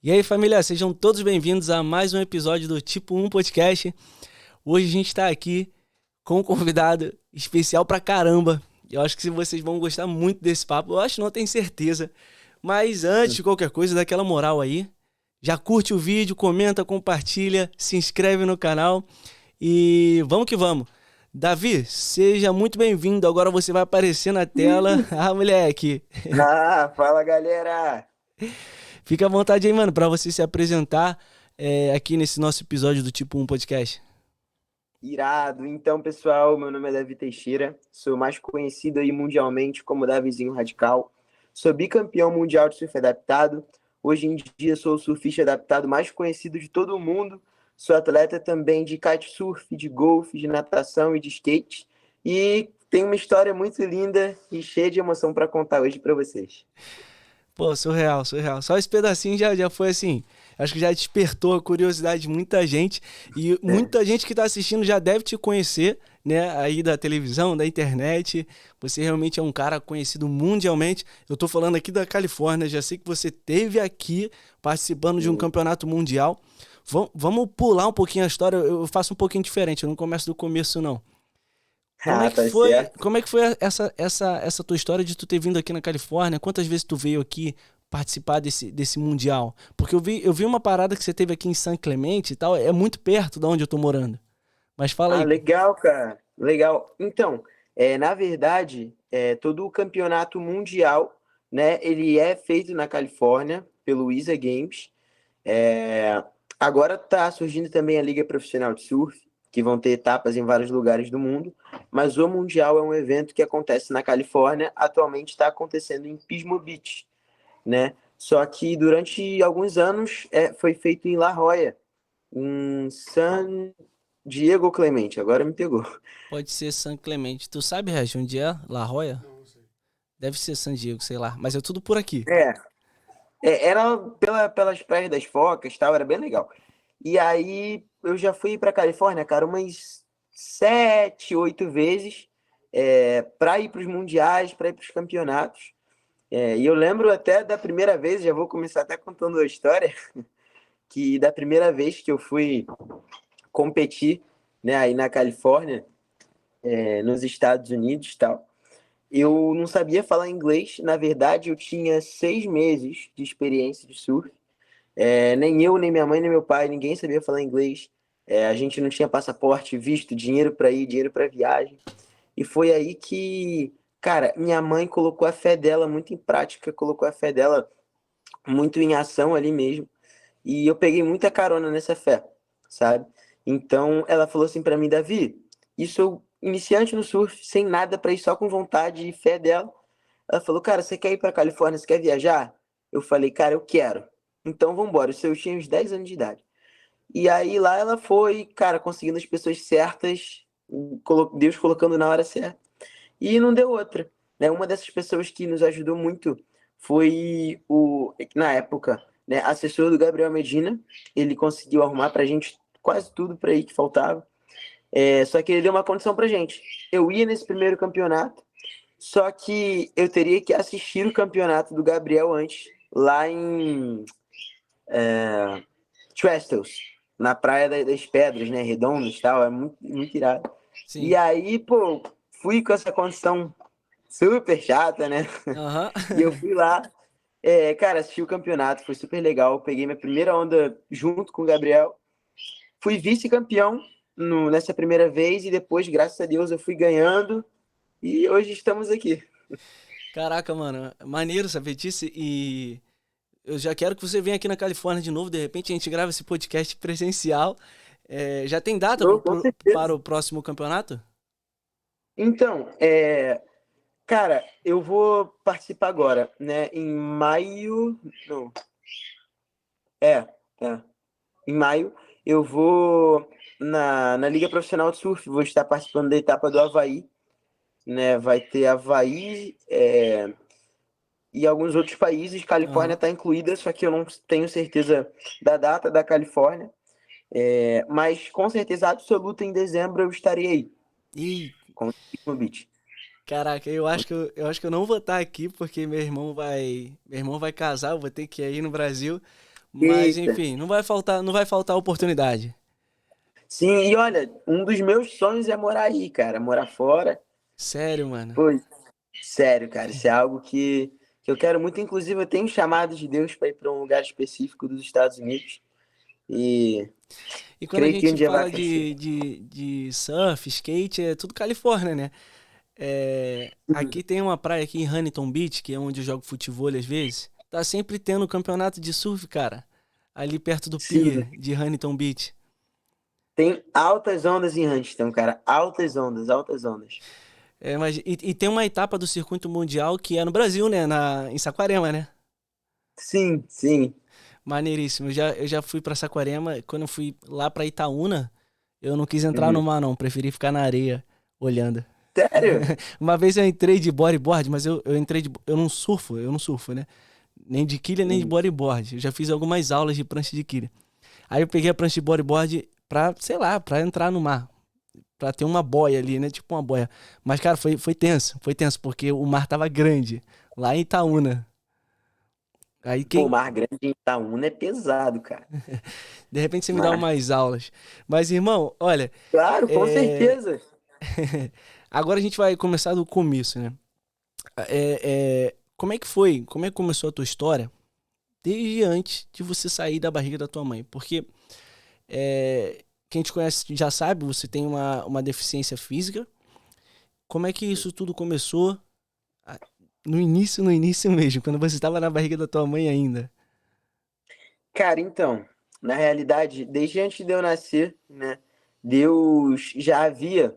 E aí, família, sejam todos bem-vindos a mais um episódio do Tipo 1 Podcast. Hoje a gente tá aqui com um convidado especial pra caramba. Eu acho que vocês vão gostar muito desse papo. Eu acho, não tenho certeza. Mas antes de qualquer coisa, dá aquela moral aí. Já curte o vídeo, comenta, compartilha, se inscreve no canal e vamos que vamos. Davi, seja muito bem-vindo. Agora você vai aparecer na tela. Ah, moleque. Fala galera! Fica à vontade aí, mano, pra você se apresentar aqui nesse nosso episódio do Tipo 1 Podcast. Irado! Então, pessoal, meu nome é Davi Teixeira, sou mais conhecido aí mundialmente como Davizinho Radical. Sou bicampeão mundial de surf adaptado. Hoje em dia sou o surfista adaptado mais conhecido de todo o mundo. Sou atleta também de kitesurf, de golfe, de natação e de skate. E tenho uma história muito linda e cheia de emoção para contar hoje para vocês. Pô, surreal, surreal. Só esse pedacinho já foi assim. Acho que já despertou a curiosidade de muita gente. E É. muita gente que tá assistindo já deve te conhecer, né? Aí da televisão, da internet. Você realmente é um cara conhecido mundialmente. Eu tô falando aqui da Califórnia. Já sei que você esteve aqui participando de um campeonato mundial. Vamos pular um pouquinho a história. Eu faço um pouquinho diferente. Eu não começo do começo, não. Tá certo. Como é que foi essa tua história de tu ter vindo aqui na Califórnia? Quantas vezes tu veio aqui participar desse mundial? Porque eu vi uma parada que você teve aqui em San Clemente e tal, é muito perto de onde eu tô morando. Mas fala aí. Legal, cara. Legal. Então, na verdade, todo o campeonato mundial, né, ele é feito na Califórnia pelo ISA Games. É, Agora está surgindo também a Liga Profissional de Surf, que vão ter etapas em vários lugares do mundo, mas o Mundial é um evento que acontece na Califórnia, atualmente está acontecendo em Pismo Beach, né? Só que durante alguns anos foi feito em La Jolla, em San Diego Clemente, agora me pegou. Pode ser San Clemente. Tu sabe, Regi, onde é? La Jolla? Deve ser San Diego, sei lá. Mas é tudo por aqui. É, Era pelas praias das Focas, tal, era bem legal. E aí eu já fui para Califórnia, cara, umas 7, 8 vezes, para ir para os mundiais, para ir para os campeonatos. E eu lembro até da primeira vez, já vou começar até contando a história, que da primeira vez que eu fui competir, né, aí na Califórnia, nos Estados Unidos, tal. Eu não sabia falar inglês. Na verdade, eu tinha 6 meses de experiência de surf. Nem eu, nem minha mãe, nem meu pai, ninguém sabia falar inglês. A gente não tinha passaporte, visto, dinheiro para ir, dinheiro para viagem. E foi aí que, cara, minha mãe colocou a fé dela muito em prática, colocou a fé dela muito em ação ali mesmo. E eu peguei muita carona nessa fé, sabe? Então ela falou assim para mim, Davi, isso eu iniciante no surf, sem nada para ir, só com vontade e fé dela. Ela falou, cara, você quer ir para Califórnia, você quer viajar? Eu falei, cara, eu quero. Então vamos embora. Isso eu tinha uns 10 anos de idade. E aí lá ela foi, cara, conseguindo as pessoas certas, Deus colocando na hora certa. E não deu outra, né? Uma dessas pessoas que nos ajudou muito foi na época, né, assessor do Gabriel Medina. Ele conseguiu arrumar pra gente quase tudo para aí que faltava. Só que ele deu uma condição pra gente. Eu ia nesse primeiro campeonato, só que eu teria que assistir o campeonato do Gabriel antes, lá em Trestles, na Praia das Pedras, né? Redondas e tal, é muito, muito irado. E Sim. aí, pô, fui com essa condição super chata, né? Aham. E eu fui lá, cara, assisti o campeonato, foi super legal. Peguei minha primeira onda junto com o Gabriel. Fui vice-campeão nessa primeira vez e depois, graças a Deus, eu fui ganhando e hoje estamos aqui. Caraca, mano. Maneiro saber disso. E eu já quero que você venha aqui na Califórnia de novo. De repente a gente grava esse podcast presencial. Já tem data Show, com para certeza. o próximo campeonato? Então, cara, eu vou participar agora, né? Em maio. Não, é, é. Em maio eu vou na Liga Profissional de Surf, vou estar participando da etapa do Havaí, né? Vai ter Havaí e alguns outros países, Califórnia Aham. está incluída, só que eu não tenho certeza da data da Califórnia, mas com certeza absoluta em dezembro eu estarei aí, E, com o Pismo Beach. caraca, eu acho que eu não vou estar aqui porque meu irmão vai casar, eu vou ter que ir aí no Brasil. Mas, Eita. enfim, não vai faltar oportunidade. Sim, e olha, um dos meus sonhos é morar aí, cara, morar fora. Sério, mano. Pô, sério, cara, isso é algo que eu quero muito. Inclusive, eu tenho chamado de Deus para ir para um lugar específico dos Estados Unidos e E quando a creio que um gente dia vai fala acontecer. de surf, skate, é tudo Califórnia, né? Aqui tem uma praia aqui em Huntington Beach, que é onde eu jogo futebol às vezes. Tá sempre tendo campeonato de surf, cara. Ali perto do Sim, pier de Huntington Beach. tem altas ondas em Huntington, cara, altas ondas, altas ondas. Mas tem uma etapa do circuito mundial que é no Brasil, né? Em Saquarema, né? Sim, sim. Maneiríssimo. Eu já fui pra Saquarema. Quando eu fui lá pra Itaúna, eu não quis entrar no Uhum. mar, não. Preferi ficar na areia olhando. Sério? Uma vez eu entrei de bodyboard, mas eu entrei de. Eu não surfo, né? Nem de quilha, nem de Uhum. bodyboard. Eu já fiz algumas aulas de prancha de quilha. Aí eu peguei a prancha de bodyboard pra, sei lá, pra entrar no mar. Pra ter uma boia ali, né? Tipo uma boia. Mas, cara, foi tenso, porque o mar tava grande, lá em Itaúna. Aí Pô, quem. Mar Grande em Itaúna é pesado, cara. De repente você me dá Mar... umas aulas. Mas, irmão, olha, Claro, com é... certeza. agora a gente vai começar do começo, né? Como é que foi? Como é que começou a tua história desde antes de você sair da barriga da tua mãe? Porque quem te conhece já sabe, você tem uma deficiência física. Como é que isso tudo começou? Ah, no início mesmo, quando você estava na barriga da tua mãe ainda. Cara, então, na realidade, desde antes de eu nascer, né, Deus já havia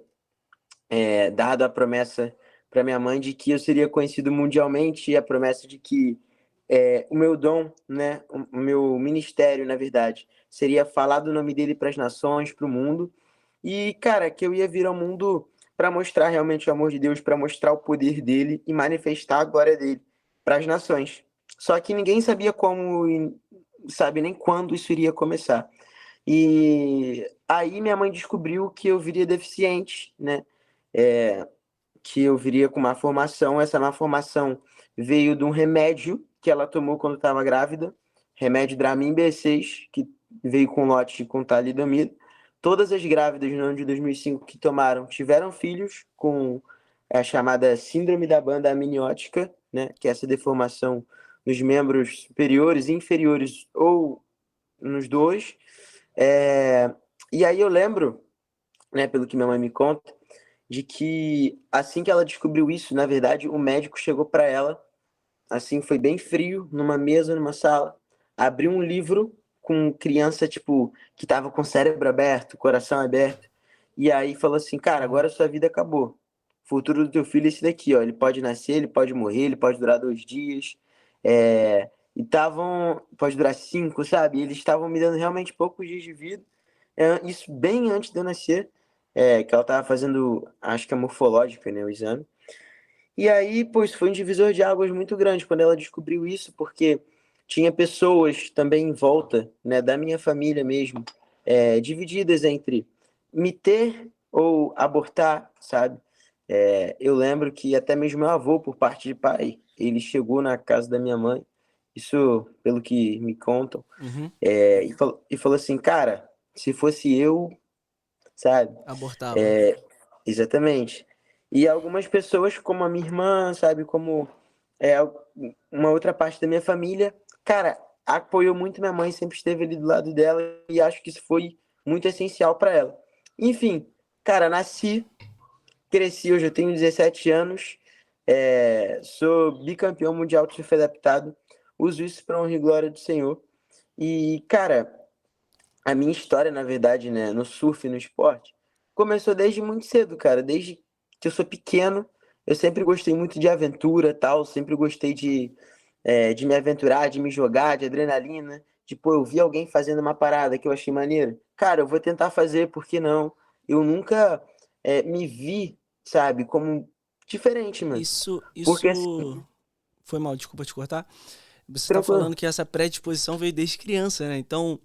dado a promessa para minha mãe de que eu seria conhecido mundialmente e a promessa de que o meu dom, né, o meu ministério, na verdade, seria falar do nome dele para as nações, para o mundo. E, cara, que eu ia vir ao mundo para mostrar realmente o amor de Deus, para mostrar o poder dele e manifestar a glória dele para as nações. Só que ninguém sabia como, e sabe nem quando isso iria começar. E aí minha mãe descobriu que eu viria deficiente, né? É, que eu viria com má formação. Essa má formação veio de um remédio que ela tomou quando estava grávida, remédio Dramin B6, que veio com lote com talidomida. Todas as grávidas no ano de 2005 que tomaram tiveram filhos com a chamada síndrome da banda amniótica, né, que é essa deformação nos membros superiores, inferiores ou nos dois. E aí eu lembro, né, pelo que minha mãe me conta, de que assim que ela descobriu isso, na verdade, o médico chegou para ela, assim, foi bem frio, numa mesa, numa sala, abriu um livro com criança, tipo, que tava com o cérebro aberto, coração aberto, e aí falou assim, cara, agora sua vida acabou. O futuro do teu filho é esse daqui, ó. Ele pode nascer, ele pode morrer, ele pode durar 2 dias. E estavam. Pode durar 5, sabe? Eles estavam me dando realmente poucos dias de vida. Isso bem antes de eu nascer, que ela estava fazendo, acho que é morfológica, né, o exame. E aí, pô, isso foi um divisor de águas muito grande quando ela descobriu isso, porque tinha pessoas também em volta, né, da minha família mesmo, divididas entre me ter ou abortar, sabe? Eu lembro que até mesmo meu avô, por parte de pai, ele chegou na casa da minha mãe, isso pelo que me contam, Uhum. e falou assim, cara, se fosse eu, sabe? Abortava. É, exatamente. E algumas pessoas, como a minha irmã, sabe, como é, uma outra parte da minha família, cara, apoiou muito minha mãe, sempre esteve ali do lado dela e acho que isso foi muito essencial para ela. Enfim, cara, nasci, cresci, hoje eu tenho 17 anos, sou bicampeão mundial de surf adaptado, uso isso para honra e glória do Senhor. E, cara, a minha história, na verdade, né, no surf, no esporte, começou desde muito cedo, cara. Desde que eu sou pequeno, eu sempre gostei muito de aventura, tal. Sempre gostei de me aventurar, de me jogar, de adrenalina. Tipo, eu vi alguém fazendo uma parada que eu achei maneira. Cara, eu vou tentar fazer, por que não? Eu nunca me vi, sabe, como diferente, mano. Isso, Porque assim, isso foi mal, desculpa te cortar. Você tá falando tranquilo. que essa predisposição veio desde criança, né? Então,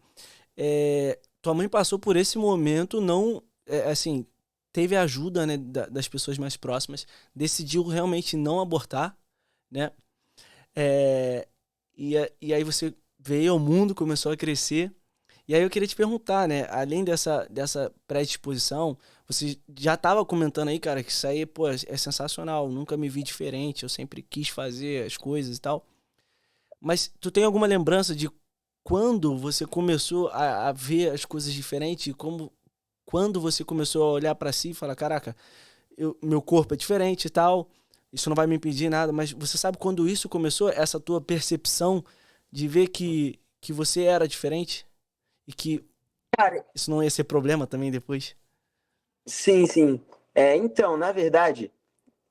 tua mãe passou por esse momento, não, assim, teve a ajuda, né, das pessoas mais próximas, decidiu realmente não abortar, né? É, e aí você veio ao mundo, começou a crescer. E aí eu queria te perguntar, né? Além dessa predisposição, você já estava comentando aí, cara, que isso aí, pô, é sensacional. Nunca me vi diferente, eu sempre quis fazer as coisas e tal. Mas tu tem alguma lembrança de quando você começou a ver as coisas diferentes? E quando você começou a olhar pra si e falar, caraca, meu corpo é diferente e tal, isso não vai me impedir nada, mas você sabe quando isso começou, essa tua percepção de ver que você era diferente e que Cara, isso não ia ser problema também depois? sim, sim. Então, na verdade,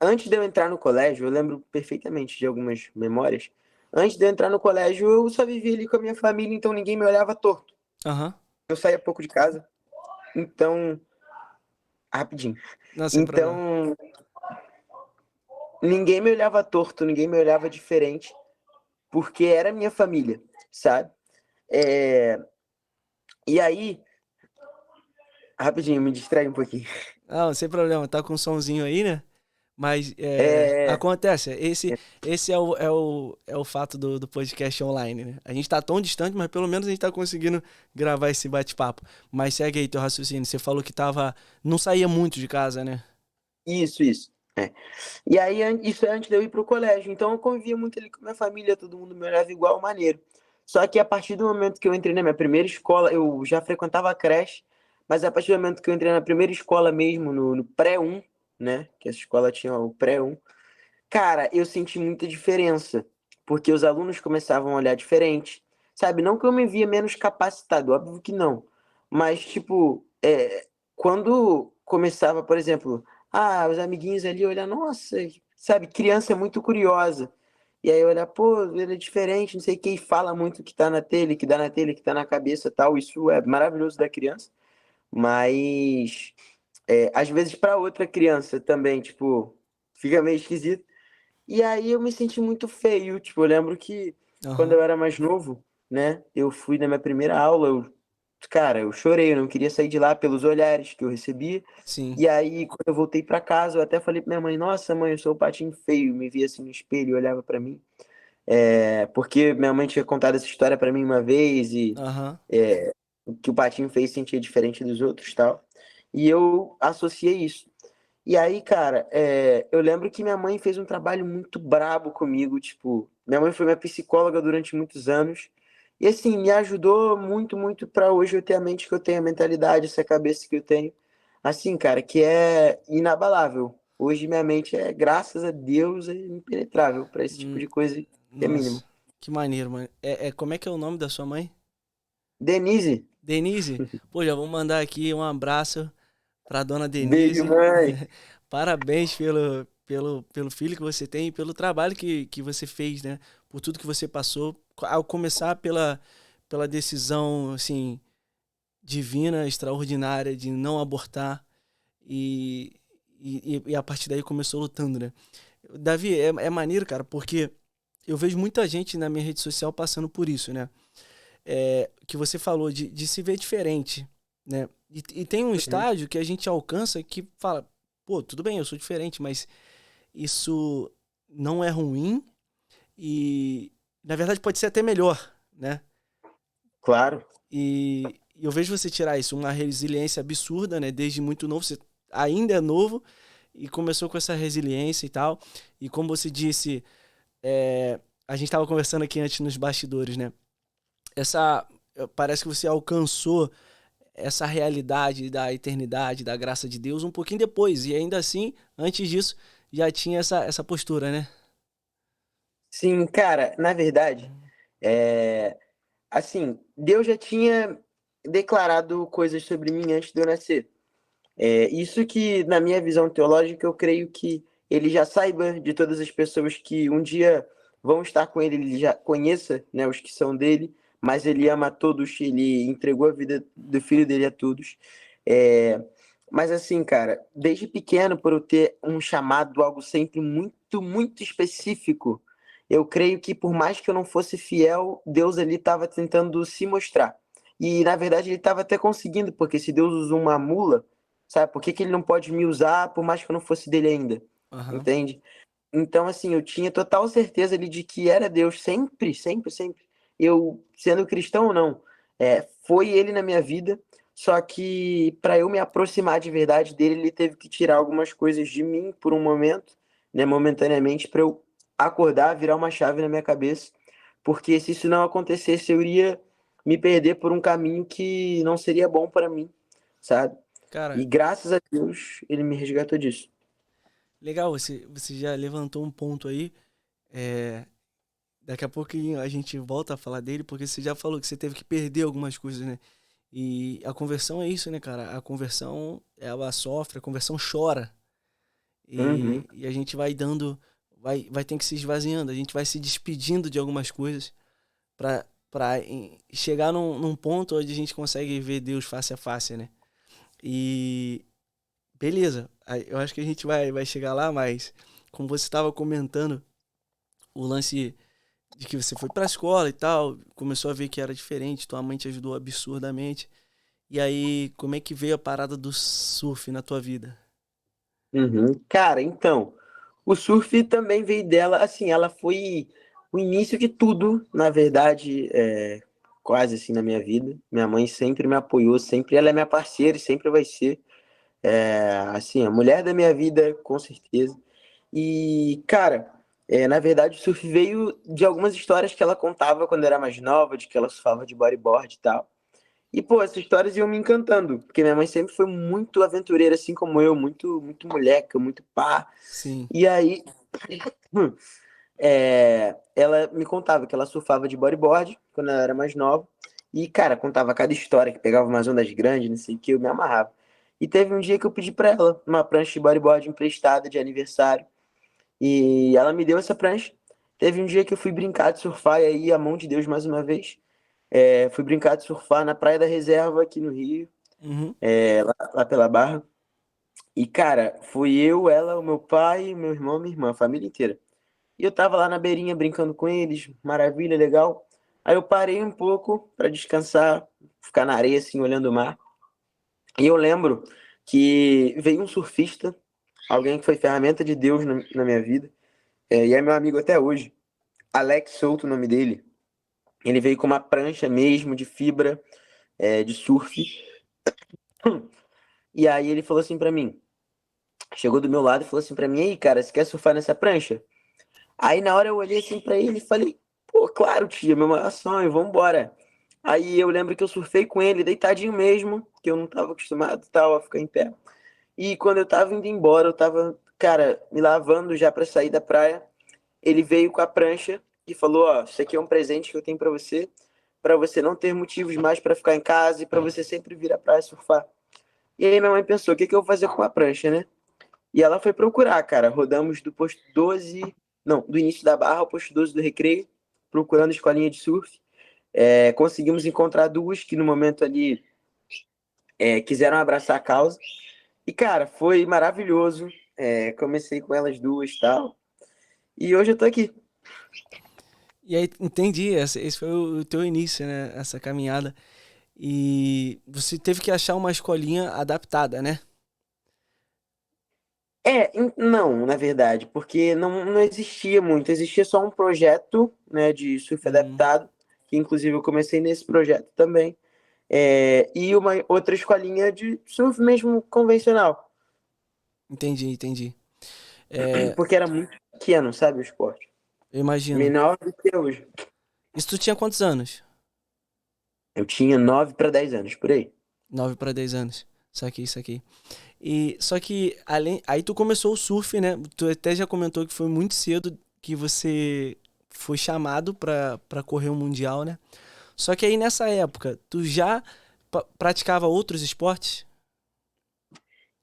antes de eu entrar no colégio, eu lembro perfeitamente de algumas memórias. Antes de eu entrar no colégio, eu só vivia ali com a minha família, então ninguém me olhava torto. Aham. Eu saía pouco de casa, então, rapidinho. Não, sem problema. Então, ninguém me olhava torto, ninguém me olhava diferente, porque era minha família, sabe? É, E aí, rapidinho, me distrai um pouquinho. Não, sem problema. Tá com um sonzinho aí, né? Mas É, acontece. Esse é o fato do podcast online, né? A gente tá tão distante, mas pelo menos a gente tá conseguindo gravar esse bate-papo. Mas segue aí teu raciocínio. Você falou que não saía muito de casa, né? isso, isso. E aí, isso é antes de eu ir pro colégio. Então, eu convivia muito ali com minha família, todo mundo me olhava igual, maneiro. Só que a partir do momento que eu entrei na minha primeira escola, eu já frequentava a creche, mas a partir do momento que eu entrei na primeira escola mesmo, no pré-1, né? Que essa escola tinha o pré-1. Cara, eu senti muita diferença, porque os alunos começavam a olhar diferente, sabe? Não que eu me via menos capacitado, óbvio que não, mas, tipo, quando começava, por exemplo, os amiguinhos ali olhar, nossa, sabe? Criança é muito curiosa, e aí olhar, pô, ele é diferente, não sei quem fala muito que tá na telha, que dá na telha, que tá na cabeça tal, isso é maravilhoso da criança, mas, às vezes para outra criança também, tipo, fica meio esquisito. E aí eu me senti muito feio. Tipo, eu lembro que quando Aham. eu era mais novo, né? Eu fui na minha primeira aula, cara, eu chorei, eu não queria sair de lá pelos olhares que eu recebi. Sim. E aí, quando eu voltei pra casa, eu até falei pra minha mãe, nossa, mãe, eu sou o patinho feio. Me via assim no espelho e olhava pra mim. Porque minha mãe tinha contado essa história pra mim uma vez e Aham. o que o patinho fez sentia diferente dos outros e tal. E eu associei isso. E aí, cara, eu lembro que minha mãe fez um trabalho muito brabo comigo, tipo, minha mãe foi minha psicóloga durante muitos anos, e assim, me ajudou muito, muito pra hoje eu ter a mente que eu tenho, a mentalidade, essa cabeça que eu tenho, assim, cara, que é inabalável. Hoje minha mente graças a Deus, é impenetrável pra esse tipo Hum, de coisa que é mínimo. Nossa, que maneiro, mano. Como é que é o nome da sua mãe? Denise, Denise? Pô, já vou mandar aqui um abraço pra dona beijo, Denise. mãe. Parabéns pelo filho que você tem e pelo trabalho que você fez, né? Por tudo que você passou. Ao começar pela decisão, assim, divina, extraordinária de não abortar e, e a partir daí começou lutando, né? Davi, é maneiro, cara, porque eu vejo muita gente na minha rede social passando por isso, né? Que você falou de se ver diferente, né? E tem um Uhum. estágio que a gente alcança que fala, pô, tudo bem, eu sou diferente, mas isso não é ruim e, na verdade, pode ser até melhor, né? Claro. E eu vejo você tirar isso, uma resiliência absurda, né? Desde muito novo, você ainda é novo e começou com essa resiliência e tal. E como você disse, a gente estava conversando aqui antes nos bastidores, né? Essa, parece que você alcançou essa realidade da eternidade, da graça de Deus um pouquinho depois. E ainda assim, antes disso, já tinha essa postura, né? Sim, cara, na verdade, é, assim, Deus já tinha declarado coisas sobre mim antes de eu nascer. Isso que, na minha visão teológica, eu creio que ele já saiba de todas as pessoas que um dia vão estar com ele, ele já conheça, né, os que são dele, mas ele ama a todos, ele entregou a vida do filho dele a todos. É, mas assim, cara, desde pequeno, por eu ter um chamado, algo sempre muito, muito específico, eu creio que por mais que eu não fosse fiel, Deus ali estava tentando se mostrar. E na verdade ele estava até conseguindo, porque se Deus usa uma mula, sabe, por que que ele não pode me usar por mais que eu não fosse dele ainda? Aham. Entende? Então, assim, eu tinha total certeza ali de que era Deus, sempre, sempre, sempre. eu, sendo cristão ou não, foi ele na minha vida, só que para eu me aproximar de verdade dele, ele teve que tirar algumas coisas de mim por um momento, né, momentaneamente, para eu acordar, virar uma chave na minha cabeça, porque se isso não acontecesse, eu iria me perder por um caminho que não seria bom para mim, sabe? Cara, E graças a Deus, ele me resgatou disso. legal, você já levantou um ponto aí. É, daqui a pouquinho a gente volta a falar dele, porque você já falou que você teve que perder algumas coisas, né? E a conversão é isso, né, cara? A conversão, ela sofre, a conversão chora. Uhum. E a gente vai dando, vai ter que se esvaziando, a gente vai se despedindo de algumas coisas para chegar num ponto onde a gente consegue ver Deus face a face, né? E beleza, eu acho que a gente vai chegar lá, mas como você estava comentando, o lance de que você foi pra escola e tal, começou a ver que era diferente, tua mãe te ajudou absurdamente. E aí, como é que veio a parada do surf na tua vida? Uhum. Cara, então, o surf também veio dela, assim, ela foi o início de tudo, na verdade, quase assim na minha vida. Minha mãe sempre me apoiou, sempre ela é minha parceira e sempre vai ser, assim, a mulher da minha vida, com certeza. E, cara, na verdade, o surf veio de algumas histórias que ela contava quando era mais nova, de que ela surfava de bodyboard e tal. E, pô, essas histórias iam me encantando, porque minha mãe sempre foi muito aventureira, assim como eu, muito, muito moleca, muito pá. Sim. E aí, hum, ela me contava que ela surfava de bodyboard quando ela era mais nova. E, cara, contava cada história, que pegava umas ondas grandes, não sei o que, eu me amarrava. E teve um dia que eu pedi pra ela uma prancha de bodyboard emprestada de aniversário. E ela me deu essa prancha. Teve um dia que eu fui brincar de surfar, e aí, a mão de Deus mais uma vez. Fui brincar de surfar na Praia da Reserva, aqui no Rio, Uhum. lá pela Barra. E, cara, fui eu, ela, o meu pai, meu irmão, minha irmã, a família inteira. E eu tava lá na beirinha brincando com eles, maravilha, legal. Aí eu parei um pouco pra descansar, ficar na areia assim, olhando o mar. E eu lembro que veio um surfista, alguém que foi ferramenta de Deus na minha vida, e é meu amigo até hoje, Alex Souto, o nome dele. Ele veio com uma prancha mesmo de fibra, de surf. E aí ele falou assim pra mim, chegou do meu lado e falou assim pra mim, aí, cara, você quer surfar nessa prancha? Aí na hora eu olhei assim pra ele e falei, pô, claro, tia, meu maior sonho, vambora. Aí eu lembro que eu surfei com ele, deitadinho mesmo, que eu não tava acostumado tal, a ficar em pé. E quando eu tava indo embora, eu tava, cara, me lavando já pra sair da praia. Ele veio com a prancha e falou, ó, isso aqui é um presente que eu tenho pra você não ter motivos mais pra ficar em casa e pra você sempre vir à praia surfar. E aí minha mãe pensou, o que que eu vou fazer com a prancha, né? E ela foi procurar, cara. Rodamos do posto 12, não, do início da Barra ao posto 12 do Recreio, procurando escolinha de surf. Conseguimos encontrar duas que no momento ali quiseram abraçar a causa. E, cara, foi maravilhoso. Comecei com elas duas e tal. E hoje eu tô aqui. E aí, entendi, esse foi o teu início, né? Essa caminhada. E você teve que achar uma escolinha adaptada, né? Não, na verdade, porque não existia muito. Existia só um projeto, né, de surf Hum, adaptado, que inclusive eu comecei nesse projeto também. E uma outra escolinha de surf mesmo convencional, entendi, entendi. É, porque era muito pequeno, sabe, o esporte. eu imagino. Menor do que hoje. Isso tu tinha quantos anos? Eu tinha 9 para 10 anos, por aí. 9 para 10 anos. Saquei, saquei. E só que além, aí tu começou o surf, né? Tu até já comentou que foi muito cedo que você foi chamado pra correr o mundial, né? Só que aí nessa época, tu já praticava outros esportes?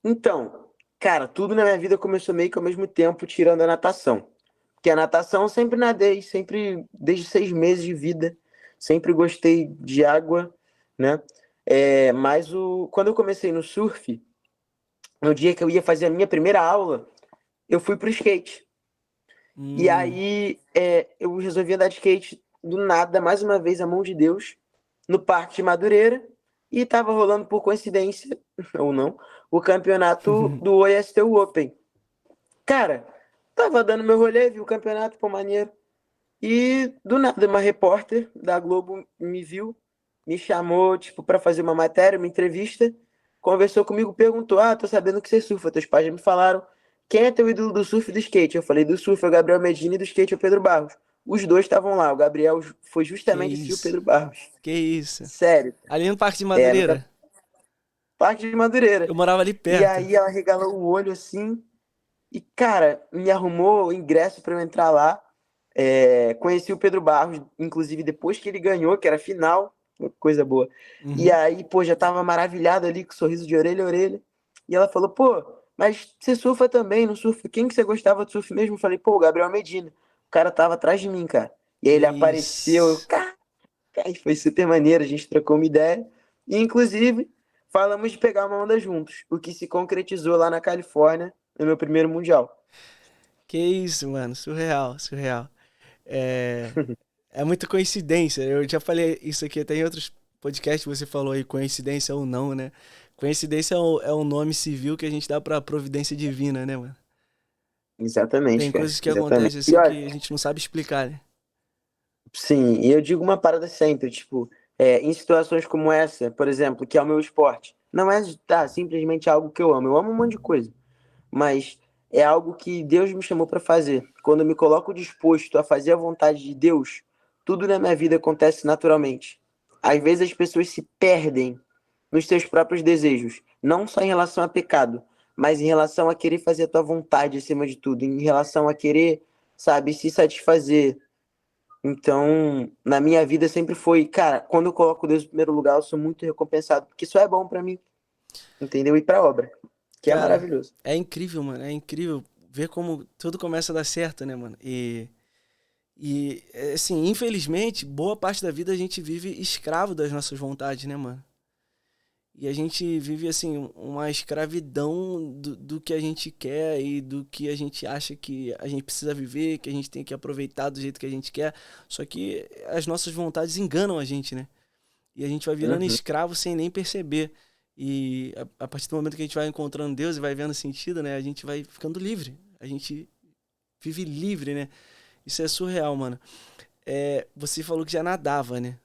Então, cara, tudo na minha vida começou meio que ao mesmo tempo, tirando a natação. Porque a natação eu sempre nadei, sempre, desde 6 meses de vida, sempre gostei de água, né? Mas quando eu comecei no surf, no dia que eu ia fazer a minha primeira aula, eu fui pro skate. E Hum, aí eu resolvi andar de skate do nada, mais uma vez, a mão de Deus, no Parque de Madureira, e tava rolando por coincidência, ou não, o campeonato do OSTU Open. Cara, tava dando meu rolê, vi o campeonato, pô, maneiro. E do nada, uma repórter da Globo me viu, me chamou, tipo, para fazer uma matéria, uma entrevista, conversou comigo, perguntou: "Ah, tô sabendo que você surfa, teus pais já me falaram. Quem é teu ídolo do surf e do skate?" Eu falei: "Do surf é o Gabriel Medina e do skate é o Pedro Barros." Os dois estavam lá. O Gabriel foi Que justamente esse o isso, Pedro Barros. que isso. Sério. Ali no Parque de No Madureira, Parque de Madureira. eu morava ali E perto. aí ela regalou o olho assim e, cara, me arrumou o ingresso para eu entrar lá. Conheci o Pedro Barros, inclusive depois que ele ganhou, que era final, coisa boa. E Uhum. aí, pô, já tava maravilhado ali, com sorriso de orelha a orelha. E ela falou: "Pô, mas você surfa também, não surfa? Quem que você gostava de surf mesmo?" Eu falei: "Pô, o Gabriel Medina." O cara tava atrás de mim, cara. E aí Que ele apareceu, isso. cara, foi super maneiro, a gente trocou uma ideia. E, inclusive, falamos de pegar uma onda juntos, o que se concretizou lá na Califórnia, no meu primeiro mundial. Que isso, mano. Surreal, surreal. É, é muita coincidência. Eu já falei isso aqui até em outros podcasts. Você falou aí coincidência ou não, né? Coincidência é um nome civil que a gente dá pra providência divina, né, mano? Exatamente, Tem cara, coisas que exatamente. acontecem E assim olha, que a gente não sabe explicar, né? sim, e eu digo uma parada sempre, tipo, em situações como essa, por exemplo, que é o meu esporte, não é simplesmente algo que eu amo um monte de coisa, mas é algo que Deus me chamou para fazer. Quando eu me coloco disposto a fazer a vontade de Deus, tudo na minha vida acontece naturalmente. Às vezes as pessoas se perdem nos seus próprios desejos, não só em relação a pecado, mas em relação a querer fazer a tua vontade acima de tudo, em relação a querer, sabe, se satisfazer. Então, na minha vida sempre foi, cara, quando eu coloco Deus em primeiro lugar, eu sou muito recompensado, porque isso é bom pra mim, entendeu? E pra obra, que é Cara, maravilhoso. é incrível, mano. É incrível ver como tudo começa a dar certo, né, mano? Assim, infelizmente, boa parte da vida a gente vive escravo das nossas vontades, né, mano? E a gente vive, assim, uma escravidão do que a gente quer e do que a gente acha que a gente precisa viver, que a gente tem que aproveitar do jeito que a gente quer. Só que as nossas vontades enganam a gente, né? E a gente vai virando Uhum. escravo sem nem perceber. E a partir do momento que a gente vai encontrando Deus e vai vendo sentido, né? A gente vai ficando livre. A gente vive livre, né? Isso é surreal, mano. É, você falou que já nadava, né?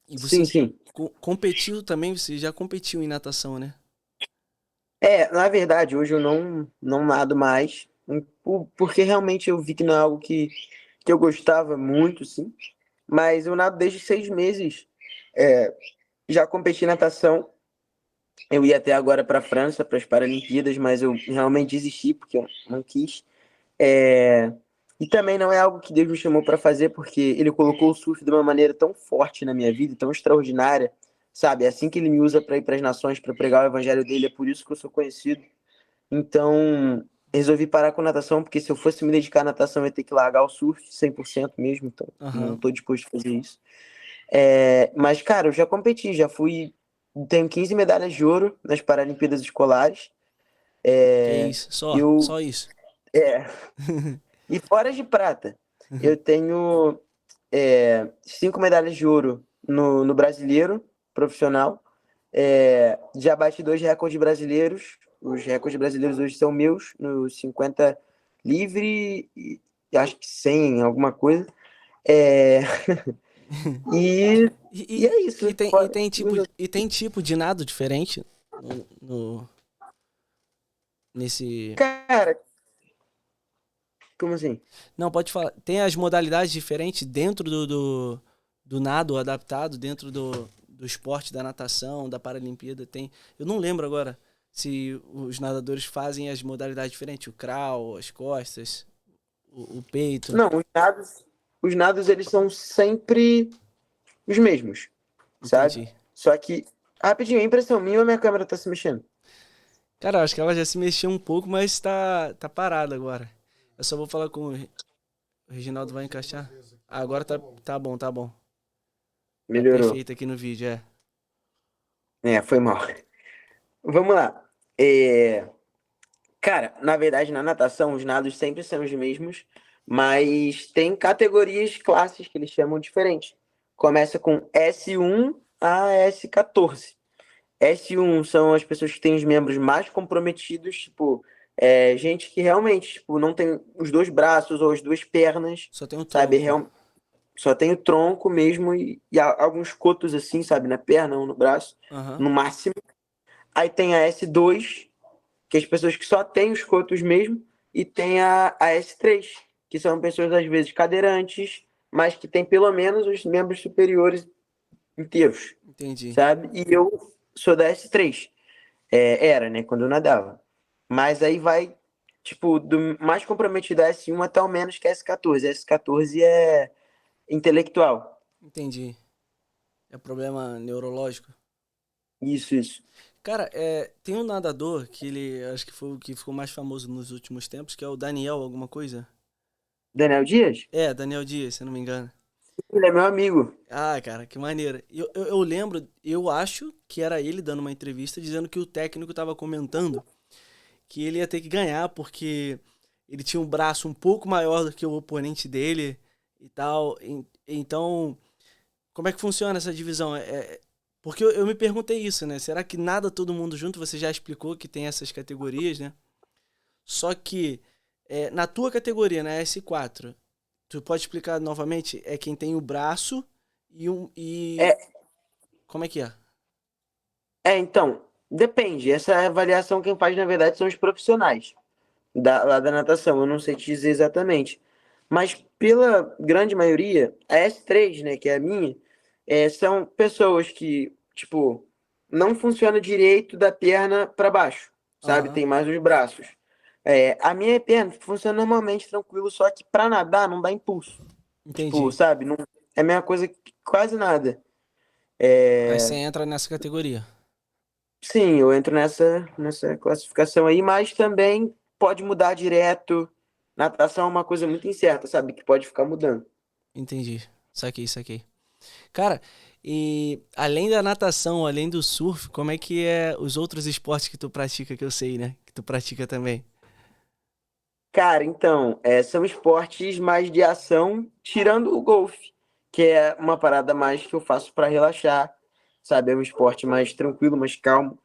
E Sim, você sim. competiu também, você já competiu em natação, né? Na verdade, hoje eu não nado mais, porque realmente eu vi que não é algo que eu gostava muito, sim. Mas eu nado desde 6 meses. É, já competi em natação. Eu ia até agora para a França, para as Paralimpíadas, mas eu realmente desisti porque eu não quis. É, E também não é algo que Deus me chamou para fazer, porque Ele colocou o surf de uma maneira tão forte na minha vida, tão extraordinária, sabe? É assim que Ele me usa para ir para as nações, para pregar o evangelho dele, é por isso que eu sou conhecido. Então, resolvi parar com natação, porque se eu fosse me dedicar à natação, eu ia ter que largar o surf 100% mesmo, então não Aham. estou disposto a fazer isso. Mas, cara, eu já competi, já fui. Tenho 15 medalhas de ouro nas Paralimpíadas Escolares. Que É, isso, só, eu, só isso. é, e fora de prata, eu tenho 5 medalhas de ouro no brasileiro profissional. Já bati 2 recordes brasileiros. Os recordes brasileiros hoje são meus, nos 50 livre e acho que 100, alguma coisa. É, e, e E, é isso. Fora, e tem tipo de nado diferente nesse. cara, como assim? Não, pode falar. Tem as modalidades diferentes dentro do nado adaptado, dentro do esporte da natação, da Paralimpíada. Tem. Eu não lembro agora se os nadadores fazem as modalidades diferentes, o crawl, as costas, o peito. Não, os nados eles são sempre os mesmos, sabe? Entendi. Só que, rapidinho, a impressão minha ou a minha câmera tá se mexendo? Cara, eu acho que ela já se mexeu um pouco, mas tá parada agora. Eu só vou falar com o Reginaldo vai encaixar. Ah, agora tá bom, tá bom. Tá Melhorou. perfeito aqui no vídeo, é. Foi mal. Vamos lá. É, Cara, na verdade, na natação, os nados sempre são os mesmos, mas tem categorias, classes que eles chamam diferente. Começa com S1 a S14. S1 são as pessoas que têm os membros mais comprometidos, tipo, gente que realmente, tipo, não tem os dois braços ou as duas pernas, Só tem o sabe? tronco. Só tem o tronco mesmo e alguns cotos assim, sabe? Na perna ou no braço, Aham. no máximo. Aí tem a S2, que é as pessoas que só têm os cotos mesmo, e tem a S3, que são pessoas às vezes cadeirantes, mas que tem pelo menos os membros superiores inteiros, Entendi. sabe? E eu sou da S3. Era, né, quando eu nadava. Mas aí vai, tipo, do mais comprometido da S1 até o menos que é S14. A S14 é intelectual. Entendi. É problema neurológico. Isso, isso. Cara, tem um nadador que ele acho que foi o que ficou mais famoso nos últimos tempos, que é o Daniel alguma coisa. Daniel Dias? É, Daniel Dias, se eu não me engano. Ele é meu amigo. Ah, cara, que maneiro. Eu lembro, eu acho que era ele dando uma entrevista dizendo que o técnico tava comentando que ele ia ter que ganhar porque ele tinha um braço um pouco maior do que o oponente dele e tal. Então, como é que funciona essa divisão? Porque eu me perguntei isso, né? Será que nada todo mundo junto? Você já explicou que tem essas categorias, né? Só que na tua categoria, na S4, tu pode explicar novamente? É quem tem o braço e É, como é que é? então, depende. Essa avaliação quem faz, na verdade, são os profissionais lá da natação. Eu não sei te dizer exatamente. Mas pela grande maioria, a S3, né, que é a minha, são pessoas que, tipo, não funciona direito da perna para baixo, sabe? Aham, Tem mais os braços. A minha perna funciona normalmente tranquilo, só que para nadar não dá impulso. Tipo, entendi. sabe? Não, é a mesma coisa que quase nada. Aí você entra nessa categoria. Sim, eu entro nessa classificação aí, mas também pode mudar direto. Natação é uma coisa muito incerta, sabe? Que pode ficar mudando. Entendi. Saquei, saquei. Cara, e além da natação, além do surf, como é que é os outros esportes que tu pratica, que eu sei, né? Que tu pratica também. Cara, então, são esportes mais de ação, tirando o golfe, que é uma parada mais que eu faço para relaxar, sabe? É um esporte mais tranquilo, mais calmo.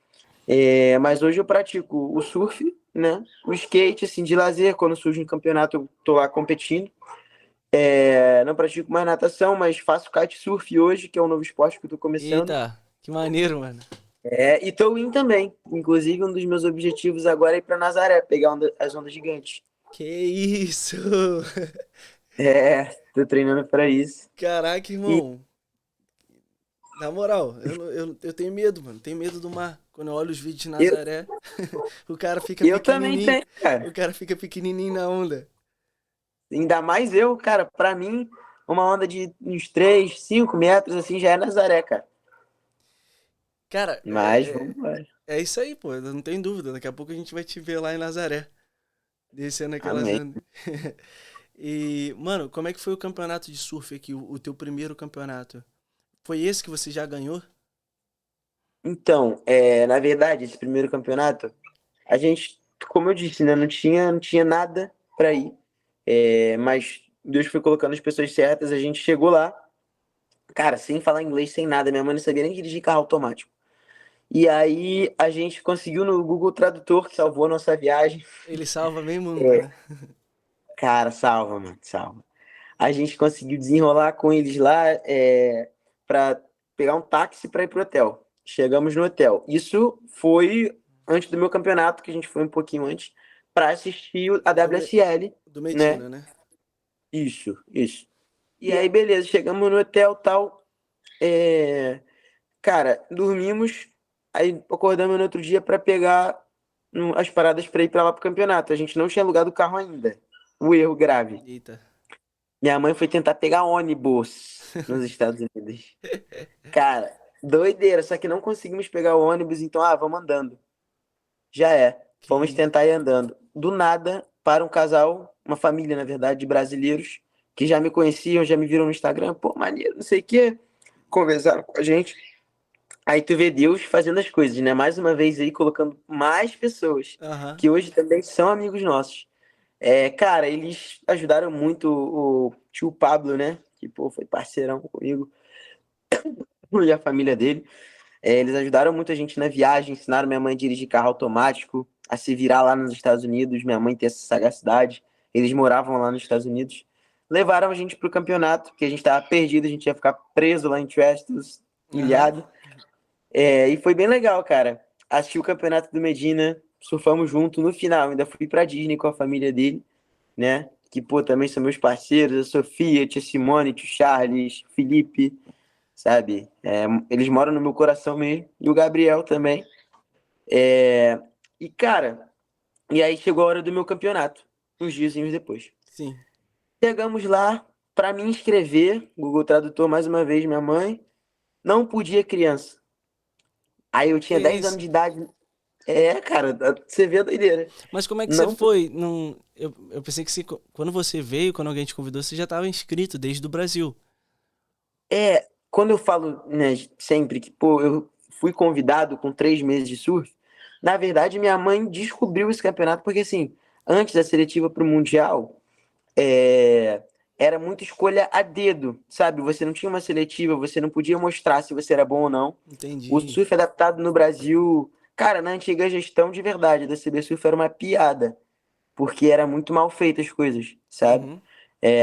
Mas hoje eu pratico o surf, né? O skate, assim, de lazer, quando surge um campeonato eu tô lá competindo. Não pratico mais natação, mas faço kitesurf hoje, que é um novo esporte que eu tô começando. Eita, que maneiro, mano. E tô indo também. Inclusive, um dos meus objetivos agora é ir para Nazaré, pegar as ondas gigantes. Que isso? Tô treinando para isso. Caraca, E irmão. Na moral, eu tenho medo, mano. Tenho medo do mar. Quando eu olho os vídeos de eu, Nazaré, o cara fica eu também pequenininho. tenho, cara. O cara fica pequenininho na onda. Ainda mais eu, cara. Para mim, uma onda de uns 3, 5 metros, assim, já é Nazaré, cara. Cara, Mas vamos lá. é isso aí, pô. Eu não tenho dúvida. Daqui a pouco a gente vai te ver lá em Nazaré. Descendo aquelas Amém. andas. E, mano, como é que foi o campeonato de surf aqui, o teu primeiro campeonato? Foi esse que você já ganhou? Então, na verdade, esse primeiro campeonato, a gente, como eu disse, né, não tinha nada para ir. Mas Deus foi colocando as pessoas certas, a gente chegou lá, cara, sem falar inglês, sem nada. Minha mãe não sabia nem dirigir carro automático. E aí a gente conseguiu no Google Tradutor, que salvou a nossa viagem. Ele salva meio mundo, né? Cara, salva, mano, salva. A gente conseguiu desenrolar com eles lá para pegar um táxi para ir pro hotel. Chegamos no hotel. Isso foi antes do meu campeonato, que a gente foi um pouquinho antes, para assistir a Do, Me- WSL, do né? Medina, né? Isso, isso. E aí, beleza, chegamos no hotel tal. é, Cara, dormimos, aí acordamos no outro dia para pegar as paradas para ir para lá pro campeonato. A gente não tinha alugado o carro ainda. O erro grave. Eita. Minha mãe foi tentar pegar ônibus nos Estados Unidos. Cara, doideira, só que não conseguimos pegar o ônibus, então, vamos andando. Já é. Que Fomos isso. tentar ir andando. Do nada, para um casal, uma família, na verdade, de brasileiros, que já me conheciam, já me viram no Instagram, pô, maneiro, não sei o quê. Conversaram com a gente. Aí tu vê Deus fazendo as coisas, né? Mais uma vez aí, colocando mais pessoas, Aham. que hoje também são amigos nossos. Cara, eles ajudaram muito o tio Pablo, né? Que, pô, foi parceirão comigo e a família dele. Eles ajudaram muito a gente na viagem, ensinaram minha mãe a dirigir carro automático. a se virar lá nos Estados Unidos, minha mãe ter essa sagacidade. Eles moravam lá nos Estados Unidos. Levaram a gente pro campeonato, porque a gente tava perdido, a gente ia ficar preso lá em Trestles, Aham. ilhado. E foi bem legal, cara. Assisti o campeonato do Medina, surfamos junto. No final, ainda fui pra Disney com a família dele, né? Que, pô, também são meus parceiros, a Sofia, a tia Simone, tio Charles, Felipe, sabe? Eles moram no meu coração mesmo. E o Gabriel também. É, E, cara, e aí chegou a hora do meu campeonato, uns diazinhos depois. Sim. Chegamos lá para me inscrever, Google Tradutor mais uma vez, minha mãe, não podia criança. Aí eu Que tinha 10 anos isso? de idade. Cara, você vê a doideira. Mas como é que você Não, foi? Não, eu pensei que quando você veio, quando alguém te convidou, você já estava inscrito desde o Brasil. quando eu falo, né, sempre que, pô, eu fui convidado com 3 meses de surf, na verdade minha mãe descobriu esse campeonato porque, assim, antes da seletiva para o Mundial, é, era muita escolha a dedo, sabe? Você não tinha uma seletiva, você não podia mostrar se você era bom ou não. O Entendi. surf adaptado no Brasil, cara, na antiga gestão de verdade da CB Surf era uma piada, porque era muito mal feita as coisas, sabe? Uhum.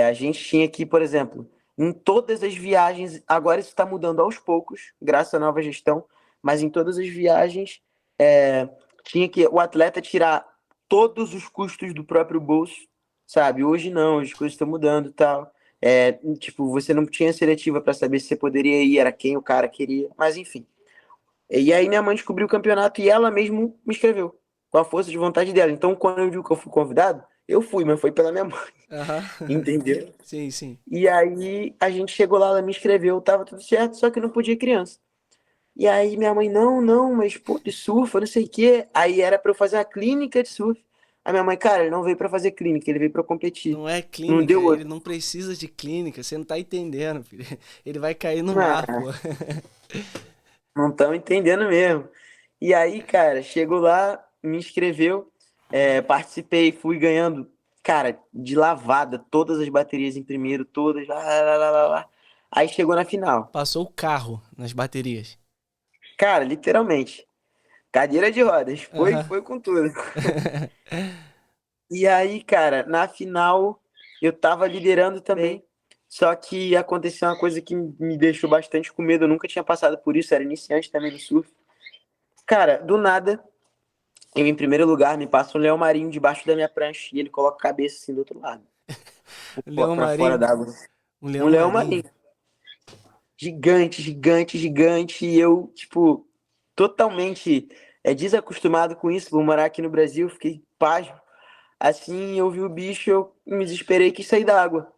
A gente tinha aqui, por exemplo, em todas as viagens, agora isso está mudando aos poucos, graças à nova gestão, mas em todas as viagens é, tinha que o atleta tirar todos os custos do próprio bolso, sabe? Hoje não, as coisas estão mudando e tal. Tipo, você não tinha seletiva para saber se você poderia ir, era quem o cara queria, mas enfim. E aí minha mãe descobriu o campeonato e ela mesmo me inscreveu, com a força de vontade dela. Então, quando eu digo que eu fui convidado, eu fui, mas foi pela minha mãe, Aham. entendeu? Sim, sim. E aí a gente chegou lá, ela me inscreveu, tava tudo certo, só que não podia criança. E aí minha mãe, não, não, mas pô, de surf, eu não sei o quê. Aí era pra eu fazer uma clínica de surf. A minha mãe, cara, ele não veio pra fazer clínica, ele veio pra competir. Não é Não clínica, deu ele outro. não precisa de clínica, você não tá entendendo, filho. Ele vai cair no mar, pô. Ah, não estão entendendo mesmo. E aí, cara, chegou lá, me inscreveu, participei, fui ganhando, cara, de lavada, todas as baterias em primeiro, todas, lá, lá, lá, lá, lá. Aí chegou na final. Passou o carro nas baterias. Cara, literalmente. Cadeira de rodas, foi, Aham. foi com tudo. E aí, cara, na final eu tava liderando também, só que aconteceu uma coisa que me deixou bastante com medo. Eu nunca tinha passado por isso, era iniciante também no surf. Cara, do nada, eu em primeiro lugar me passa um leão marinho debaixo da minha prancha e ele coloca a cabeça assim do outro lado, Leão pra fora marinho. d'água. Um Um leão leão marinho. marinho, gigante, gigante, gigante, e eu, tipo, totalmente desacostumado com isso. Vou morar aqui no Brasil, fiquei pasmo. Assim, eu vi o bicho, eu me desesperei e quis sair da água.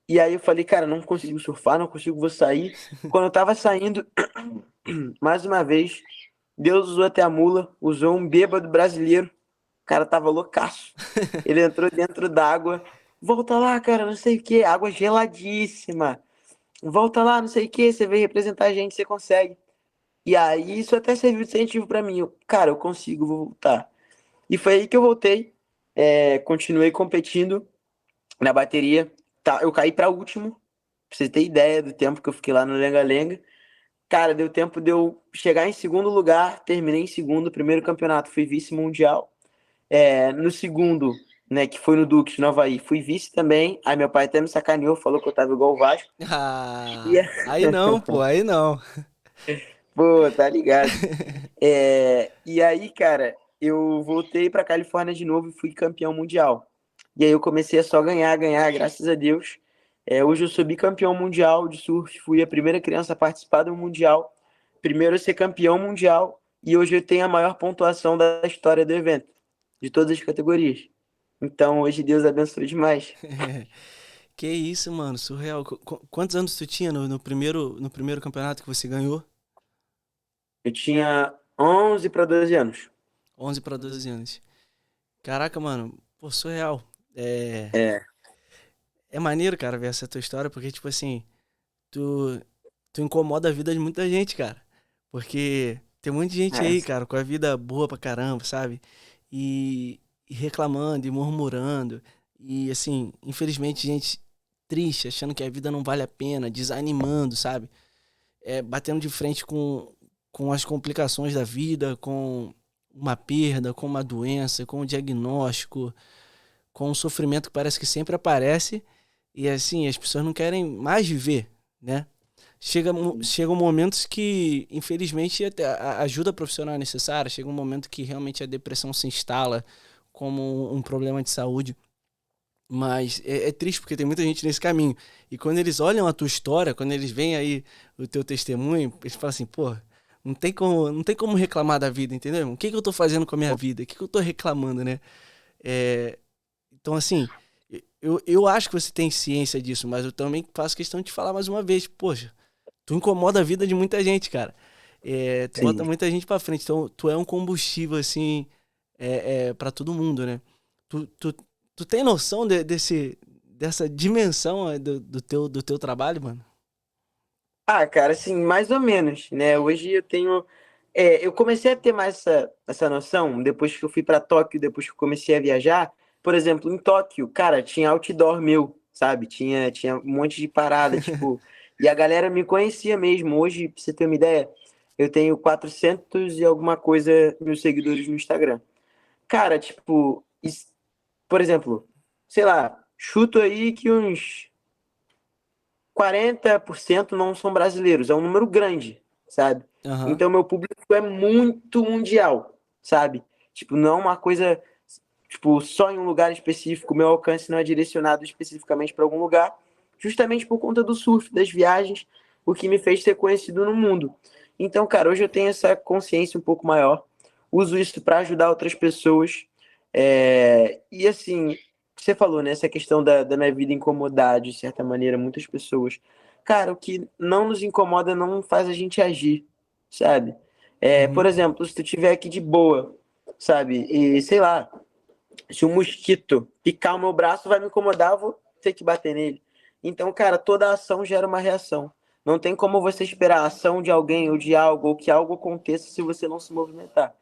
E aí eu falei, cara, não consigo surfar, não consigo, vou sair. Quando eu tava saindo, mais uma vez, Deus usou até a mula, usou um bêbado brasileiro. O cara tava loucaço. Ele entrou dentro d'água. Volta lá, cara, não sei o que, água geladíssima. Volta lá, não sei o que, você veio representar a gente, você consegue. E aí isso até serviu de incentivo pra mim. Cara, eu consigo, vou voltar. E foi aí que eu voltei. Continuei competindo na bateria. Tá, eu caí para último, pra você ter ideia do tempo que eu fiquei lá no Lenga-Lenga. Cara, deu tempo de eu chegar em segundo lugar, terminei em segundo, primeiro campeonato, fui vice-mundial. No segundo, né, que foi no Dukes, no Havaí, fui vice também. Aí meu pai até me sacaneou, falou que eu tava igual o Vasco. E, Ah, aí não, pô, aí não. pô, tá ligado. E aí, cara, eu voltei pra Califórnia de novo e fui campeão mundial. E aí eu comecei a só ganhar, ganhar, graças a Deus. Hoje eu sou bicampeão mundial de surf, fui a primeira criança a participar do mundial, primeiro a ser campeão mundial, e hoje eu tenho a maior pontuação da história do evento, de todas as categorias. Então, hoje Deus abençoe demais. Que isso, mano, surreal. Quantos anos tu tinha no primeiro campeonato que você ganhou? Eu tinha 11 para 12 anos. 11 para 12 anos. Caraca, mano, pô, surreal. É, É, é maneiro, cara, ver essa tua história, porque, tipo assim, tu, tu incomoda a vida de muita gente, cara. Porque tem muita gente é, aí, cara, com a vida boa pra caramba, sabe? E reclamando e murmurando. E, assim, infelizmente, gente triste, achando que a vida não vale a pena, desanimando, sabe? Batendo de frente com as complicações da vida, com uma perda, com uma doença, com um diagnóstico, com um sofrimento que parece que sempre aparece, e assim, as pessoas não querem mais viver, né? Chegam momentos que, infelizmente, até a ajuda profissional é necessária, chega um momento que realmente a depressão se instala como um problema de saúde, mas é triste porque tem muita gente nesse caminho, e quando eles olham a tua história, quando eles veem aí o teu testemunho, eles falam assim, pô, não tem como reclamar da vida, entendeu? O que que eu tô fazendo com a minha vida? O que que eu tô reclamando, né? É, então, assim, eu acho que você tem ciência disso, mas eu também faço questão de te falar mais uma vez. Poxa, tu incomoda a vida de muita gente, cara. Tu bota Sim. muita gente pra frente. Então, tu é um combustível, assim, pra todo mundo, né? Tu, tu, tu tem noção dessa dimensão do teu trabalho, mano? Ah, cara, assim, mais ou menos, né? Hoje eu tenho. Eu comecei a ter mais essa noção depois que eu fui para Tóquio, depois que eu comecei a viajar. Por exemplo, em Tóquio, cara, tinha outdoor meu, sabe? Tinha um monte de parada, tipo. E a galera me conhecia mesmo. Hoje, pra você ter uma ideia, eu tenho 400 e alguma coisa mil seguidores no Instagram. Cara, tipo, por exemplo, sei lá, chuto aí que uns 40% não são brasileiros, é um número grande, sabe? Aham. Então meu público é muito mundial, sabe? Tipo, não é uma coisa tipo só em um lugar específico, meu alcance não é direcionado especificamente para algum lugar, justamente por conta do surf, das viagens, o que me fez ser conhecido no mundo. Então, cara, hoje eu tenho essa consciência um pouco maior, uso isso para ajudar outras pessoas. E assim, você falou, né? Essa questão da minha vida incomodar, de certa maneira, muitas pessoas. Cara, o que não nos incomoda não faz a gente agir, sabe? Por Uhum. exemplo, se tu estiver aqui de boa, sabe? E sei lá, se um mosquito picar o meu braço, vai me incomodar, eu vou ter que bater nele. Então, cara, toda ação gera uma reação. Não tem como você esperar a ação de alguém ou de algo, ou que algo aconteça se você não se movimentar.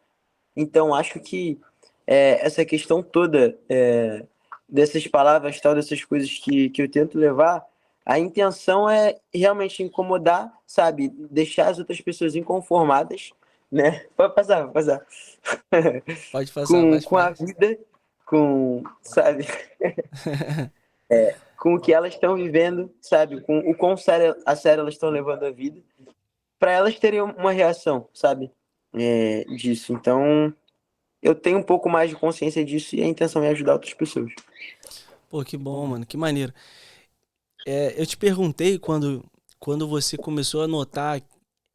Então, acho que essa questão toda dessas palavras, tal, dessas coisas que eu tento levar, a intenção é realmente incomodar, sabe? Deixar as outras pessoas inconformadas, né? Pode passar, pode passar. Pode passar, com, faz com a parte. vida, sabe? Com o que elas estão vivendo, sabe? Com o quão a sério elas estão levando a vida, para elas terem uma reação, sabe? Disso. Então, eu tenho um pouco mais de consciência disso e a intenção é ajudar outras pessoas. Pô, que bom, mano, que maneiro. Eu te perguntei quando você começou a notar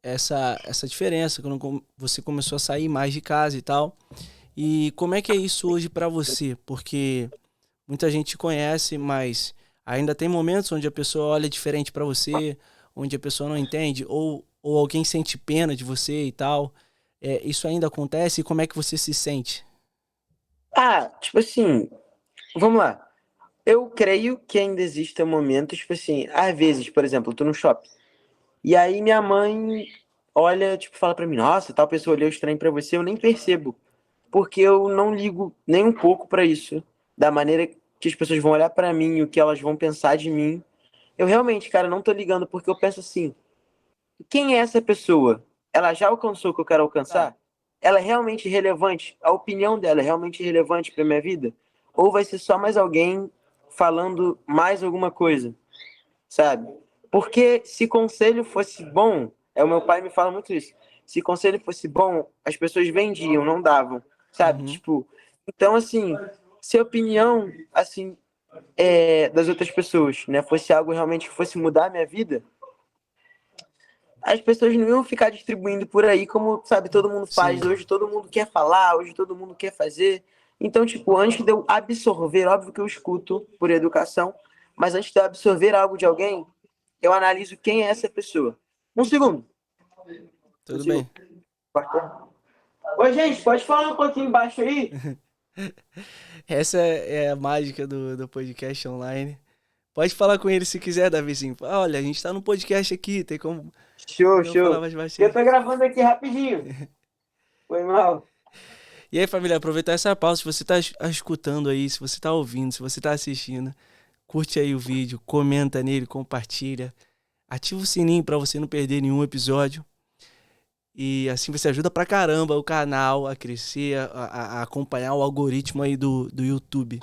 essa diferença, quando você começou a sair mais de casa e tal. E como é que é isso hoje pra você? Porque muita gente te conhece, mas ainda tem momentos onde a pessoa olha diferente pra você, onde a pessoa não entende, ou alguém sente pena de você e tal. Isso ainda acontece? E como é que você se sente? Ah, tipo assim, vamos lá. Eu creio que ainda existem momentos, tipo assim, às vezes, por exemplo, eu tô no shopping. E aí minha mãe olha, tipo, fala pra mim, nossa, tal pessoa olhou estranho pra você, eu nem percebo. Porque eu não ligo nem um pouco pra isso. Da maneira que as pessoas vão olhar pra mim, o que elas vão pensar de mim. Eu realmente, cara, não tô ligando, porque eu penso assim, quem é essa pessoa? Ela já alcançou o que eu quero alcançar? Ela é realmente relevante? A opinião dela é realmente relevante para minha vida? Ou vai ser só mais alguém falando mais alguma coisa, sabe? Porque se conselho fosse bom, o meu pai me fala muito isso. Se conselho fosse bom, as pessoas vendiam, não davam, sabe? Uhum. Tipo, então assim, se a opinião assim das outras pessoas, né, fosse algo realmente que fosse mudar a minha vida, as pessoas não iam ficar distribuindo por aí como, sabe, todo mundo faz. Sim. Hoje todo mundo quer falar, hoje todo mundo quer fazer. Então, tipo, antes de eu absorver, óbvio que eu escuto por educação, mas antes de eu absorver algo de alguém, eu analiso quem é essa pessoa. Um segundo. Um Tudo segundo. bem. Oi, gente, pode falar um pouquinho embaixo aí? Essa é a mágica do podcast online. Pode falar com ele se quiser, Davizinho. Olha, a gente tá no podcast aqui, Show, tem como falar show. mais Eu baixinho. tô gravando aqui rapidinho. Foi mal. E aí, família, aproveitar essa pausa. Se você tá escutando aí, se você tá ouvindo, se você tá assistindo, curte aí o vídeo, comenta nele, compartilha. Ativa o sininho pra você não perder nenhum episódio. E assim você ajuda pra caramba o canal a crescer, a acompanhar o algoritmo aí do YouTube.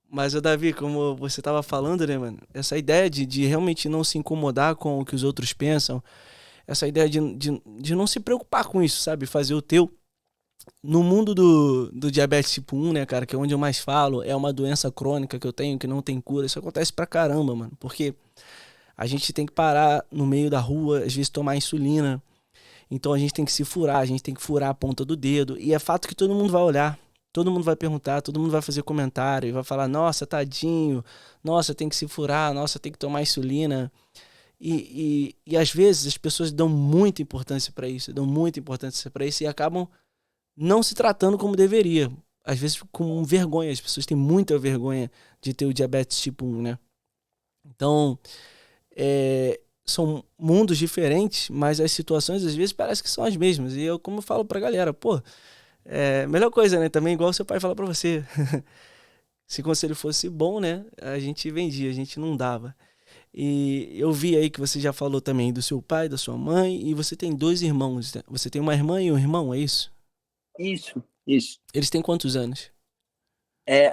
Mas, ô Davi, como você tava falando, né, mano? Essa ideia de realmente não se incomodar com o que os outros pensam, essa ideia de não se preocupar com isso, sabe? Fazer o teu. No mundo do diabetes tipo 1, né, cara, que é onde eu mais falo, é uma doença crônica que eu tenho, que não tem cura. Isso acontece pra caramba, mano. Porque a gente tem que parar no meio da rua, às vezes tomar insulina. Então a gente tem que se furar, a gente tem que furar a ponta do dedo. E é fato que todo mundo vai olhar, todo mundo vai perguntar, todo mundo vai fazer comentário e vai falar: nossa, tadinho, nossa, tem que se furar, nossa, tem que tomar insulina. E às vezes as pessoas dão muita importância pra isso, dão muita importância pra isso e acabam não se tratando como deveria. Às vezes com vergonha, as pessoas têm muita vergonha de ter o diabetes tipo 1, né? Então, são mundos diferentes, mas as situações às vezes parecem que são as mesmas. E eu, como eu falo pra galera, pô, melhor coisa, né? Também igual seu pai fala pra você. Se o conselho fosse bom, né? A gente vendia, a gente não dava. E eu vi aí que você já falou também do seu pai, da sua mãe, e você tem 2 irmãos, né? Você tem uma irmã e um irmão, é isso? Isso, isso. Eles têm quantos anos?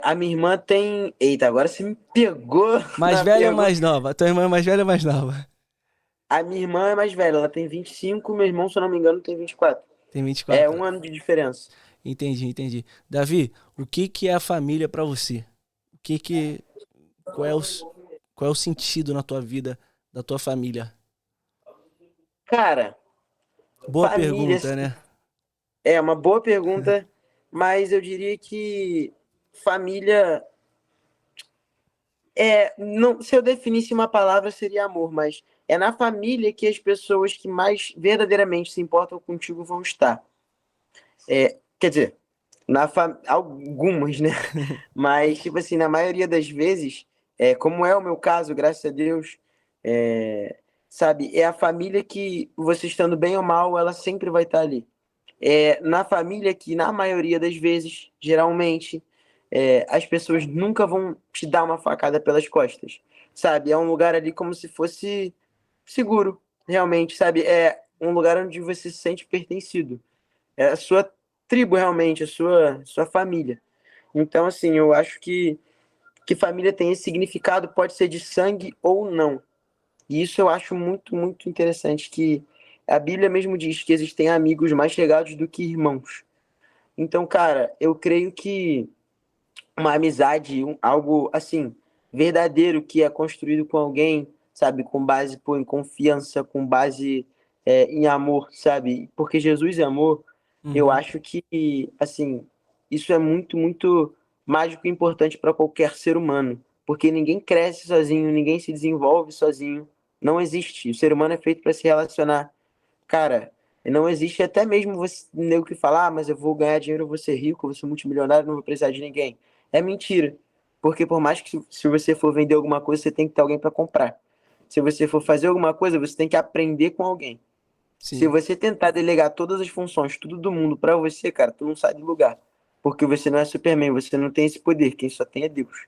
A minha irmã tem. Eita, agora você me pegou Mais na velha ou pergunta. mais nova? A tua irmã é mais velha ou mais nova? A minha irmã é mais velha, ela tem 25, meu irmão, se eu não me engano, tem 24. Tem vinte e É quatro. 1 ano de diferença. Entendi, entendi. Davi, o que que é a família pra você? O que que qual é qual é o sentido na tua vida da tua família? Cara, Boa família pergunta, assim, né? é uma boa pergunta, mas eu diria que família não, se eu definisse uma palavra seria amor, mas é na família que as pessoas que mais verdadeiramente se importam contigo vão estar. Quer dizer, algumas, né? Mas, tipo assim, na maioria das vezes, como é o meu caso, graças a Deus, sabe, é a família que você estando bem ou mal, ela sempre vai estar ali. Na família que, na maioria das vezes, geralmente, as pessoas nunca vão te dar uma facada pelas costas, sabe? É um lugar ali como se fosse seguro, realmente, sabe? É um lugar onde você se sente pertencido. É a sua tribo, realmente, a sua família. Então, assim, eu acho que família tem esse significado, pode ser de sangue ou não. E isso eu acho muito, muito interessante, que a Bíblia mesmo diz que existem amigos mais chegados do que irmãos. Então, cara, eu creio que uma amizade, algo assim, verdadeiro que é construído com alguém, sabe, com base pô, em confiança, com base em amor, sabe? Porque Jesus é amor, eu Uhum. acho que, assim, isso é muito, muito mágico e importante para qualquer ser humano. Porque ninguém cresce sozinho, ninguém se desenvolve sozinho. Não existe. O ser humano é feito para se relacionar. Cara, não existe até mesmo você nego que falar, mas eu vou ganhar dinheiro, eu vou ser rico, eu vou ser multimilionário, não vou precisar de ninguém. É mentira. Porque por mais que se você for vender alguma coisa, você tem que ter alguém para comprar. Se você for fazer alguma coisa, você tem que aprender com alguém. Se Sim. você tentar delegar todas as funções, tudo do mundo para você, cara, tu não sai do lugar. Porque você não é Superman, você não tem esse poder, quem só tem é Deus.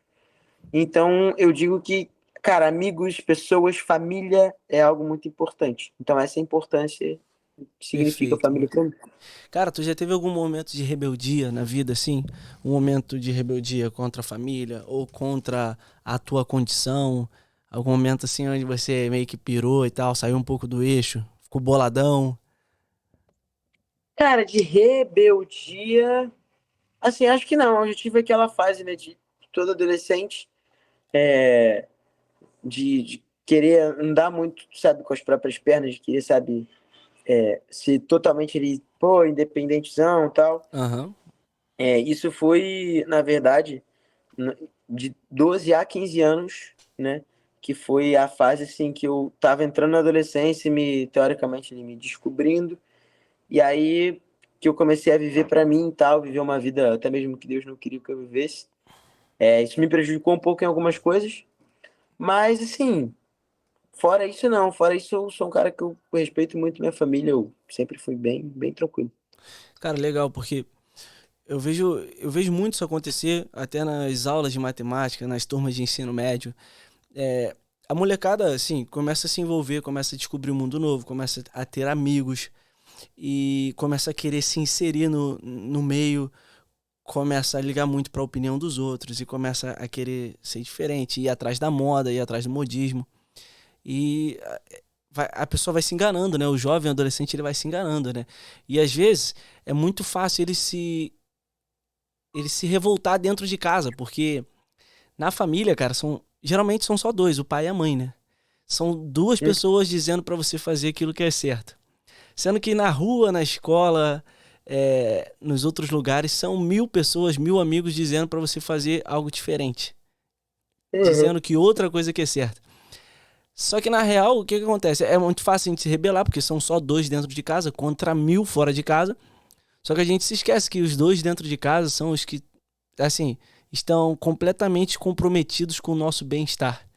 Então, eu digo que, cara, amigos, pessoas, família é algo muito importante. Então, essa é a importância que significa Perfeito, família mano. para mim. Cara, tu já teve algum momento de rebeldia na vida, assim? Um momento de rebeldia contra a família ou contra a tua condição? Algum momento, assim, onde você meio que pirou e tal, saiu um pouco do eixo, ficou boladão? Cara, de rebeldia, assim, acho que não. Eu já tive aquela fase, né, de todo adolescente, de querer andar muito, sabe, com as próprias pernas, de querer, sabe, ser totalmente ali, pô, independentezão e tal. Aham. Isso foi, na verdade, de 12 a 15 anos, né? Que foi a fase assim que eu tava entrando na adolescência, e teoricamente me descobrindo, e aí que eu comecei a viver para mim e tal, viver uma vida até mesmo que Deus não queria que eu vivesse. Isso me prejudicou um pouco em algumas coisas, mas assim, fora isso não, fora isso eu sou um cara que eu respeito muito minha família, eu sempre fui bem, bem tranquilo. Cara, legal, porque eu vejo muito isso acontecer até nas aulas de matemática, nas turmas de ensino médio. É, a molecada, assim, começa a se envolver, começa a descobrir um mundo novo, começa a ter amigos. e começa a querer se inserir no meio, começa a ligar muito para a opinião dos outros e começa a querer ser diferente, ir atrás da moda, ir atrás do modismo. E a pessoa vai se enganando, né? O jovem, o adolescente, ele vai se enganando, né? E às vezes é muito fácil ele se revoltar dentro de casa, porque na família, cara, geralmente são só dois, o pai e a mãe, né? São duas pessoas dizendo pra você fazer aquilo que é certo. Sendo que na rua, na escola, nos outros lugares, são 1000 pessoas, 1000 amigos dizendo pra você fazer algo diferente. Uhum. Dizendo que outra coisa que é certa. Só que na real, o que acontece? É muito fácil a gente se rebelar, porque são só dois dentro de casa contra 1000 fora de casa. Só que a gente se esquece que os dois dentro de casa são os que, assim, estão completamente comprometidos com o nosso bem-estar.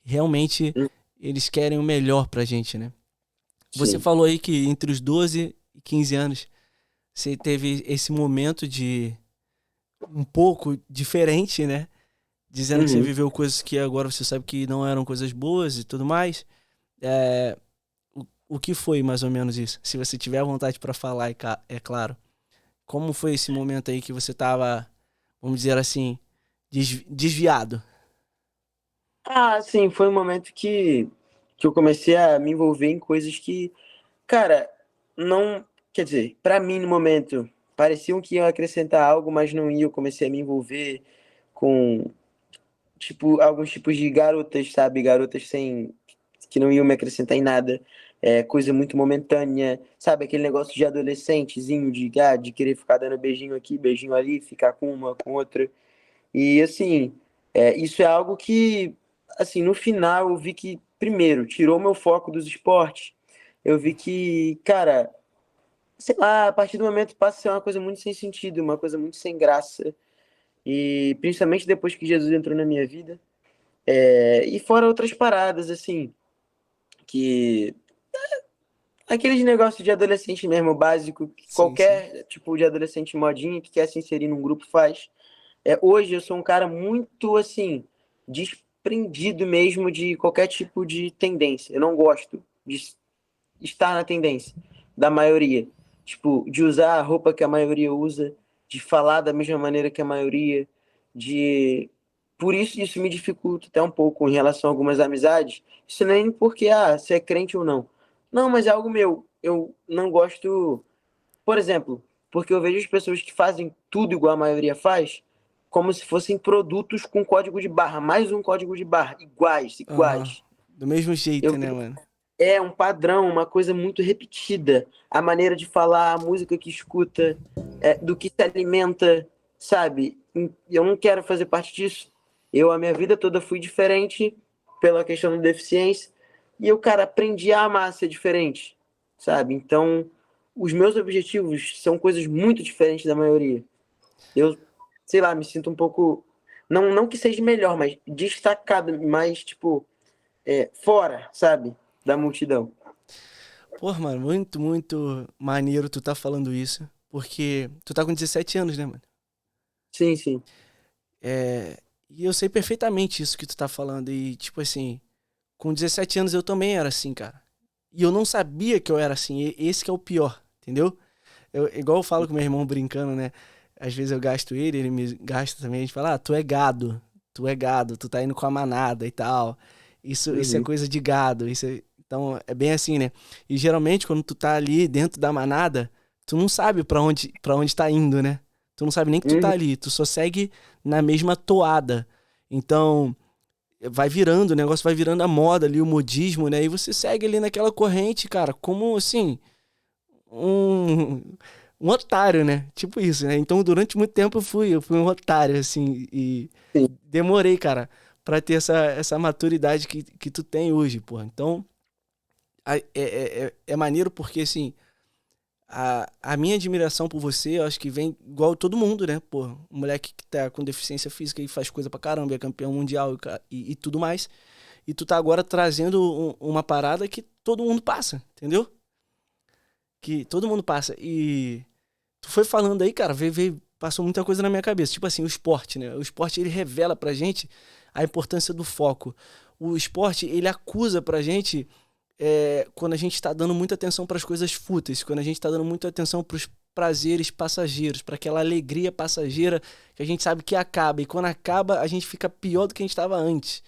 Realmente, eles querem o melhor pra gente, né? Você Sim. falou aí que entre os 12 e 15 anos, você teve esse momento de um pouco diferente, né? Dizendo que você Uhum. viveu coisas que agora você sabe que não eram coisas boas e tudo mais. É, o que foi mais ou menos isso? Se você tiver vontade pra falar, é claro. Como foi esse momento aí que você tava, vamos dizer assim, desviado? Ah, sim, foi um momento que eu comecei a me envolver em coisas que, cara, não. Quer dizer, pra mim no momento, pareciam que iam acrescentar algo, mas não iam. Eu comecei a me envolver com, tipo, alguns tipos de garotas, sabe? Garotas sem. Que não iam me acrescentar em nada. Coisa muito momentânea, sabe? Aquele negócio de adolescentezinho, de querer ficar dando beijinho aqui, beijinho ali, ficar com uma, com outra. E assim, isso é algo que, assim, no final eu vi que, primeiro, tirou meu foco dos esportes. Eu vi que, cara, sei lá, a partir do momento passa a ser uma coisa muito sem sentido, uma coisa muito sem graça. E principalmente depois que Jesus entrou na minha vida. E fora outras paradas, assim, que. Aqueles negócios de adolescente mesmo, básico, que Sim, sim. qualquer tipo de adolescente modinha que quer se inserir num grupo faz. Hoje eu sou um cara muito assim, desprendido mesmo de qualquer tipo de tendência. Eu não gosto de estar na tendência da maioria. Tipo, de usar a roupa que a maioria usa, de falar da mesma maneira que a maioria, de. Por isso me dificulta até um pouco em relação a algumas amizades. Isso nem porque, você é crente ou não. Não, mas é algo meu. Eu não gosto. Por exemplo, porque eu vejo as pessoas que fazem tudo igual a maioria faz, como se fossem produtos com código de barra, mais um código de barra, iguais, Aham. iguais. Do mesmo Eu jeito, né, vejo, mano? um padrão, uma coisa muito repetida. A maneira de falar, a música que escuta, do que se alimenta, sabe? Eu não quero fazer parte disso. Eu, a minha vida toda, fui diferente pela questão da deficiência. E eu, cara, aprendi a amar ser diferente, sabe? Então, os meus objetivos são coisas muito diferentes da maioria. Eu, sei lá, me sinto um pouco. Não, não que seja melhor, mas destacado, mais, tipo, fora, sabe? Da multidão. Pô, mano, muito, muito maneiro tu tá falando isso. Porque tu tá com 17 anos, né, mano? Sim, sim. E eu sei perfeitamente isso que tu tá falando. E, tipo assim, com 17 anos eu também era assim, cara. E eu não sabia que eu era assim. Esse que é o pior, entendeu? Igual eu falo com meu irmão brincando, né? Às vezes eu gasto ele me gasta também. A gente fala, tu é gado, tu tá indo com a manada e tal. Isso é Uhum. coisa de gado. Então é bem assim, né? E geralmente quando tu tá ali dentro da manada, tu não sabe pra onde tá indo, né? Tu não sabe nem que tu tá Uhum. ali, tu só segue na mesma toada. Então, vai virando, o negócio vai virando a moda ali, o modismo, né? E você segue ali naquela corrente, cara, como assim, um, um otário, né? Tipo isso, né? Então, durante muito tempo eu fui um otário, assim, e Sim. demorei, cara, pra ter essa maturidade que tu tem hoje, pô. Então, é maneiro porque, assim, a minha admiração por você, eu acho que vem igual todo mundo, né? Pô, um moleque que tá com deficiência física e faz coisa pra caramba, é campeão mundial e tudo mais. E tu tá agora trazendo uma parada que todo mundo passa, entendeu? Que todo mundo passa. E tu foi falando aí, cara, passou muita coisa na minha cabeça. Tipo assim, o esporte, né? O esporte, ele revela pra gente a importância do foco. O esporte, ele acusa pra gente quando a gente tá dando muita atenção para as coisas fúteis, quando a gente tá dando muita atenção para os prazeres passageiros, para aquela alegria passageira que a gente sabe que acaba. E quando acaba, a gente fica pior do que a gente estava antes.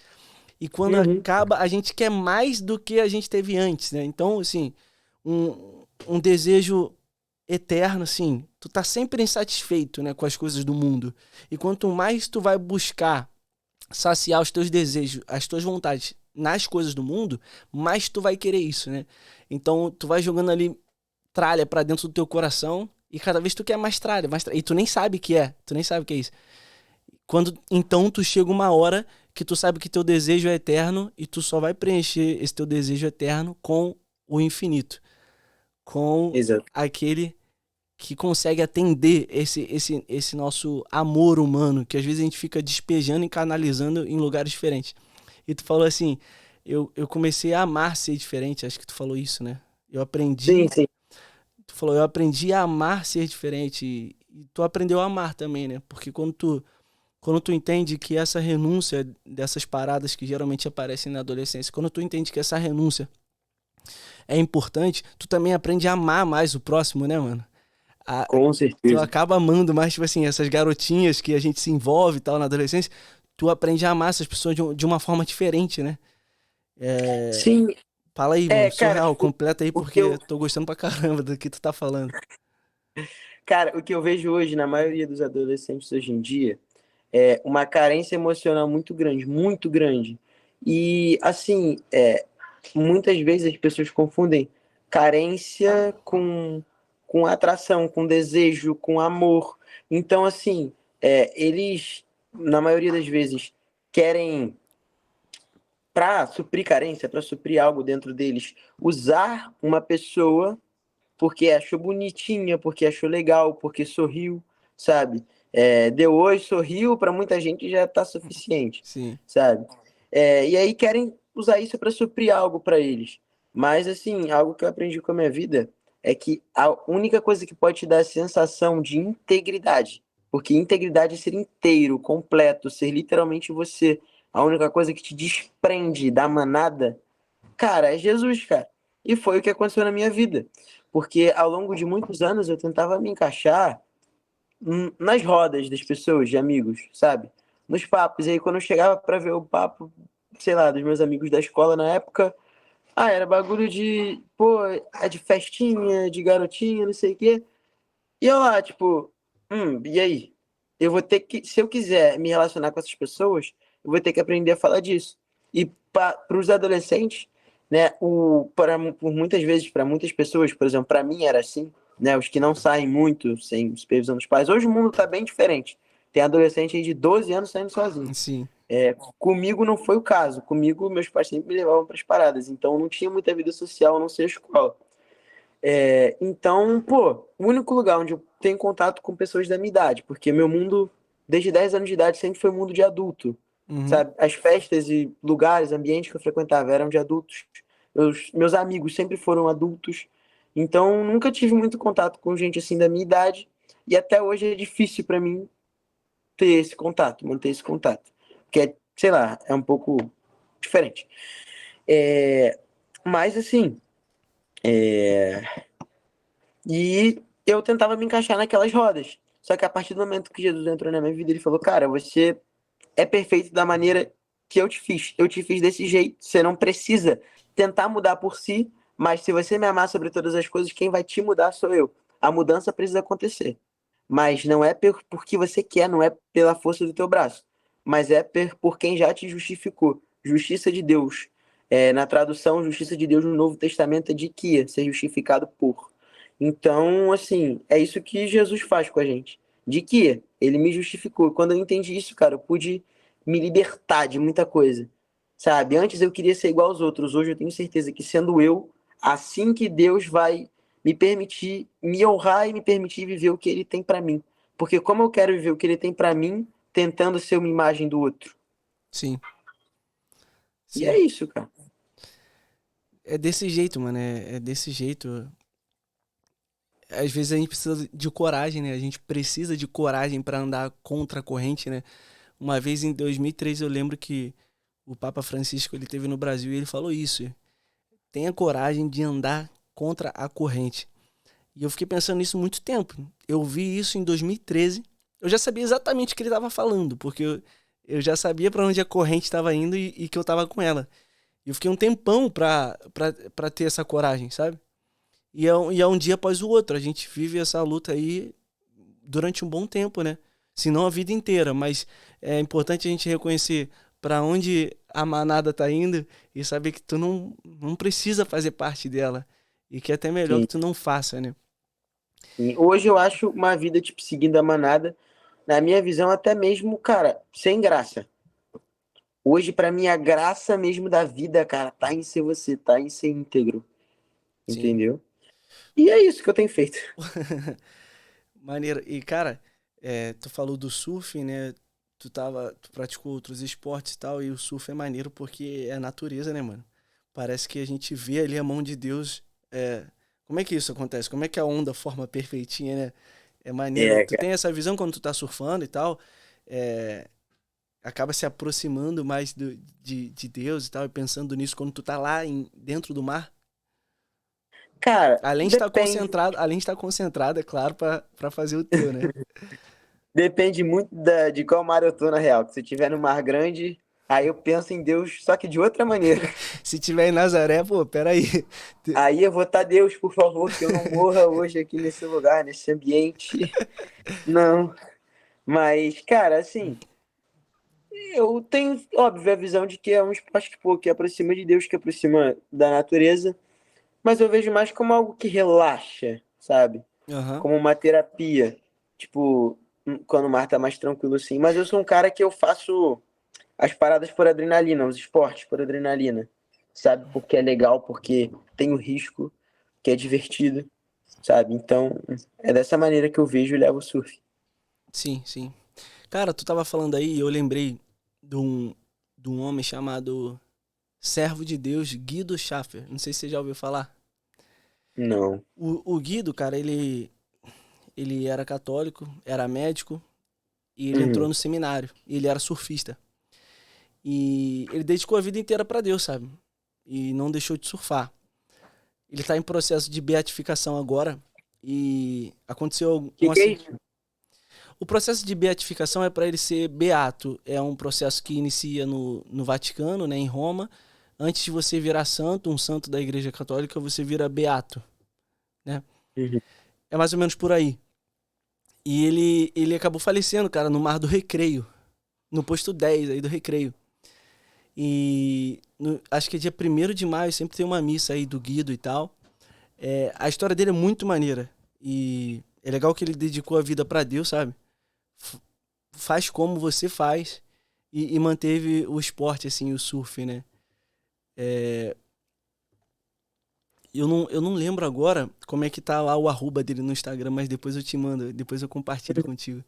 E quando Uhum. acaba, a gente quer mais do que a gente teve antes, né? Então, assim, um desejo eterno, assim, tu tá sempre insatisfeito, né, com as coisas do mundo. E quanto mais tu vai buscar saciar os teus desejos, as tuas vontades nas coisas do mundo, mais tu vai querer isso, né? Então, tu vai jogando ali tralha pra dentro do teu coração e cada vez tu quer mais tralha, mais tralha. E tu nem sabe o que é, tu nem sabe o que é isso. Quando então tu chega uma hora que tu sabe que teu desejo é eterno e tu só vai preencher esse teu desejo eterno com o infinito, com Exato. aquele que consegue atender esse nosso amor humano, que às vezes a gente fica despejando e canalizando em lugares diferentes. E tu falou assim, eu comecei a amar ser diferente, acho que tu falou isso, né? Eu Sim, aprendi, sim. tu falou, eu aprendi a amar ser diferente e tu aprendeu a amar também, né? Porque quando tu entende que essa renúncia dessas paradas que geralmente aparecem na adolescência, quando tu entende que essa renúncia é importante, tu também aprende a amar mais o próximo, né, mano? A, Com tu certeza. acaba amando mais, tipo assim, essas garotinhas que a gente se envolve e tal na adolescência, tu aprende a amar essas pessoas de uma forma diferente, né? Sim, Fala aí, mano, cara, surreal, tipo, completa aí o que porque eu, tô gostando pra caramba do que tu tá falando. cara, o que eu vejo hoje na maioria dos adolescentes hoje em dia é uma carência emocional muito grande, muito grande. E assim, muitas vezes as pessoas confundem carência com atração, com desejo, com amor. Então, assim, eles, na maioria das vezes, querem, para suprir carência, para suprir algo dentro deles, usar uma pessoa porque achou bonitinha, porque achou legal, porque sorriu, sabe? Deu oi, sorriu, para muita gente já tá suficiente, Sim, sabe? E aí querem usar isso para suprir algo para eles. Mas, assim, algo que eu aprendi com a minha vida é que a única coisa que pode te dar a sensação de integridade, porque integridade é ser inteiro, completo, ser literalmente você. A única coisa que te desprende da manada, cara, é Jesus, cara. E foi o que aconteceu na minha vida. Porque ao longo de muitos anos eu tentava me encaixar nas rodas das pessoas, de amigos, sabe? Nos papos. E aí quando eu chegava pra ver o papo, sei lá, dos meus amigos da escola na época, era bagulho de, pô, é de festinha, de garotinha, não sei o quê. E eu lá, tipo, e aí? Eu vou ter que, se eu quiser me relacionar com essas pessoas, eu vou ter que aprender a falar disso. E para os adolescentes, né, por muitas vezes, para muitas pessoas, por exemplo, para mim era assim, né, os que não saem muito sem supervisão dos pais. Hoje o mundo está bem diferente. Tem adolescente aí de 12 anos saindo sozinho. sim, Comigo não foi o caso. Comigo, meus pais sempre me levavam para as paradas. Então, não tinha muita vida social, a não ser a escola. Então, pô, o único lugar onde eu tenho contato com pessoas da minha idade, porque meu mundo, desde 10 anos de idade, sempre foi um mundo de adulto, uhum, sabe? As festas e lugares, ambientes que eu frequentava eram de adultos. Meus amigos sempre foram adultos. Então, nunca tive muito contato com gente assim da minha idade. E até hoje é difícil para mim ter esse contato, manter esse contato. Porque, sei lá, é um pouco diferente. Mas, assim, e eu tentava me encaixar naquelas rodas. Só que a partir do momento que Jesus entrou na minha vida, ele falou: Cara, você é perfeito da maneira que eu te fiz. Eu te fiz desse jeito. Você não precisa tentar mudar por si, mas se você me amar sobre todas as coisas, quem vai te mudar sou eu. A mudança precisa acontecer. Mas não é porque você quer, não é pela força do teu braço, mas é por quem já te justificou. Justiça de Deus. Na tradução, justiça de Deus no Novo Testamento é de que ser justificado por. Então, assim, é isso que Jesus faz com a gente. De que ele me justificou. Quando eu entendi isso, cara, eu pude me libertar de muita coisa. Sabe? Antes eu queria ser igual aos outros. Hoje eu tenho certeza que sendo eu, assim que Deus vai me permitir me honrar e me permitir viver o que ele tem pra mim. Porque como eu quero viver o que ele tem pra mim, tentando ser uma imagem do outro. sim, E é sim. isso, cara. É desse jeito, mano, é desse jeito. Às vezes a gente precisa de coragem, né? A gente precisa de coragem pra andar contra a corrente, né? Uma vez em 2003 eu lembro que o Papa Francisco ele teve no Brasil e ele falou isso. tenha coragem de andar contra a corrente. E eu fiquei pensando nisso muito tempo. Eu vi isso em 2013. Eu já sabia exatamente o que ele estava falando, porque eu já sabia para onde a corrente estava indo e que eu estava com ela. E eu fiquei um tempão pra ter essa coragem, sabe? E é um dia após o outro. A gente vive essa luta aí durante um bom tempo, né? Se não a vida inteira. Mas é importante a gente reconhecer para onde a manada tá indo e saber que tu não precisa fazer parte dela. E que é até melhor que Sim. tu não faça, né? E hoje eu acho uma vida, tipo, seguindo a manada, na minha visão, até mesmo, cara, sem graça. Hoje, pra mim, a graça mesmo da vida, cara, tá em ser você, tá em ser íntegro, Sim. entendeu? E é isso que eu tenho feito. Maneiro. E, cara, tu falou do surf, né? Tu praticou outros esportes e tal, e o surf é maneiro porque é natureza, né, mano? Parece que a gente vê ali a mão de Deus. Como é que isso acontece? Como é que a onda forma perfeitinha, né? É maneiro. É, Tu cara. tem essa visão quando tu tá surfando e tal, é, acaba se aproximando mais de Deus e tal, e pensando nisso quando tu tá lá dentro do mar. Cara, depende. Além de estar concentrado, é claro, pra fazer o teu, né? Depende muito de qual mar eu tô, na real. Se eu estiver no mar grande, aí eu penso em Deus, só que de outra maneira. Se tiver em Nazaré, pô, peraí. Aí eu vou estar, Deus, por favor, que eu não morra hoje aqui nesse lugar, nesse ambiente. Não. Mas, cara, assim, eu tenho, óbvio, a visão de que é um esporte que, pô, que aproxima de Deus, que aproxima da natureza, mas eu vejo mais como algo que relaxa, sabe? Aham. Como uma terapia. Tipo, quando o mar tá mais tranquilo assim. Mas eu sou um cara que eu faço as paradas por adrenalina, os esportes por adrenalina. Sabe? Porque é legal, porque tem o risco, que é divertido, sabe? Então, é dessa maneira que eu vejo e levo o surf. Sim, sim. Cara, tu tava falando aí e eu lembrei de um homem chamado Servo de Deus, Guido Schaffer. Não sei se você já ouviu falar. Não. O Guido, cara, ele era católico, era médico e ele entrou Uhum. no seminário. E ele era surfista. E ele dedicou a vida inteira pra Deus, sabe? E não deixou de surfar. Ele tá em processo de beatificação agora e aconteceu um Que é acidente. isso? O processo de beatificação é para ele ser beato. É um processo que inicia no Vaticano, né, em Roma. Antes de você virar santo, um santo da Igreja Católica, você vira beato, né? Uhum. É mais ou menos por aí. E ele acabou falecendo, cara, no Mar do Recreio, no posto 10 aí do Recreio. E acho que é dia 1º de maio, sempre tem uma missa aí do Guido e tal. A história dele é muito maneira. E é legal que ele dedicou a vida pra Deus, sabe? F- Faz como você faz e manteve o esporte, assim, o surf, né? Eu não lembro agora como é que tá lá o arroba dele no Instagram, mas depois eu te mando, depois eu compartilho contigo.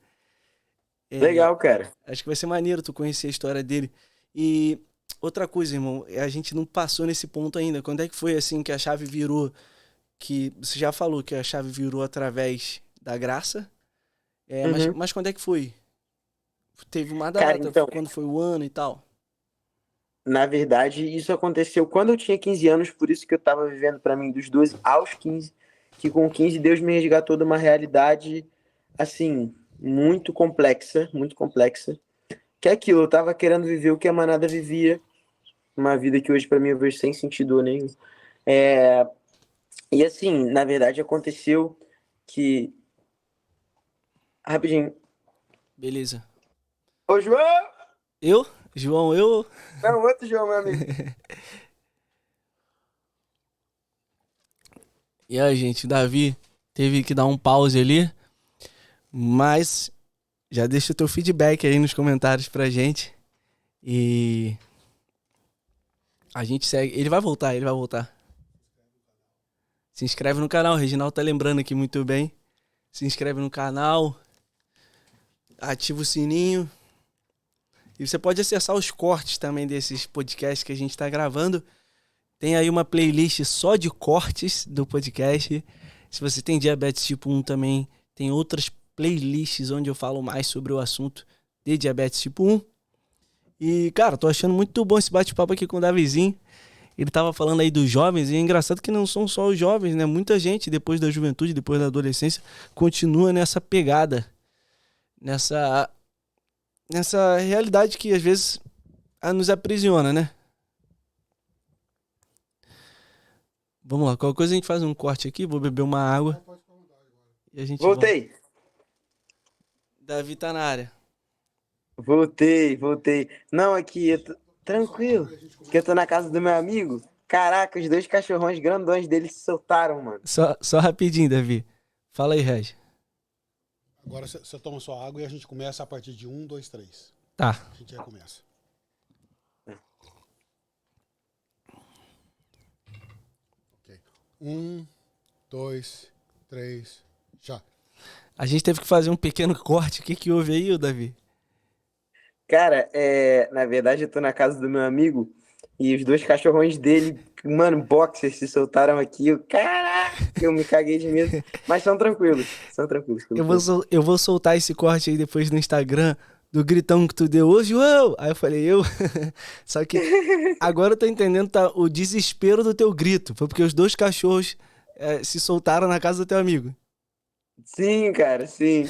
É, Legal, cara. acho que vai ser maneiro tu conhecer a história dele. E outra coisa, irmão, a gente não passou nesse ponto ainda. Quando é que foi assim que a chave virou? Que você já falou que a chave virou através da graça. Mas, Uhum. mas quando é que foi? Teve uma Cara, data, então, quando foi o ano e tal. na verdade, isso aconteceu quando eu tinha 15 anos, por isso que eu tava vivendo pra mim dos 12 aos 15, que com 15 Deus me resgatou de uma realidade, assim, muito complexa, que é aquilo, eu tava querendo viver o que a manada vivia, uma vida que hoje pra mim eu vejo sem sentido nenhum. É, e assim, na verdade aconteceu que, rapidinho, Beleza. ô João, Eu? João, eu? não, outro João, meu amigo. E aí, gente, o Davi teve que dar um pause ali, mas já deixa o teu feedback aí nos comentários pra gente. E a gente segue. Ele vai voltar, ele vai voltar. Se inscreve no canal, o Reginaldo tá lembrando aqui muito bem. Se inscreve no canal, ativa o sininho. E você pode acessar os cortes também desses podcasts que a gente tá gravando. Tem aí uma playlist só de cortes do podcast. Se você tem diabetes tipo 1 também, tem outras playlists onde eu falo mais sobre o assunto de diabetes tipo 1. E, cara, tô achando muito bom esse bate-papo aqui com o Davizinho. Ele tava falando aí dos jovens, e é engraçado que não são só os jovens, né? Muita gente, depois da juventude, depois da adolescência, continua nessa pegada, nessa, nessa realidade que às vezes nos aprisiona, né? Vamos lá, qualquer coisa a gente faz um corte aqui, vou beber uma água e a gente volta. Voltei. Davi tá na área. Voltei. Não, aqui, tranquilo, que eu tô na casa do meu amigo. Caraca, os dois cachorrões grandões dele se soltaram, mano. Só rapidinho, Davi. Fala aí, Regi. Agora você toma sua água e a gente começa a partir de 1, 2, 3. Tá. A gente já começa. Ok. 1, 2, 3, já. A gente teve que fazer um pequeno corte. O que que houve aí, ô Davi? Cara, na verdade eu tô na casa do meu amigo e os dois cachorrões dele, mano, boxers se soltaram aqui. Caraca, eu me caguei de medo. Mas são tranquilos, Eu vou soltar esse corte aí depois no Instagram do gritão que tu deu hoje. Uou! Aí eu falei, eu. Só que agora eu tô entendendo o desespero do teu grito. Foi porque os dois cachorros se soltaram na casa do teu amigo. Sim, cara, sim.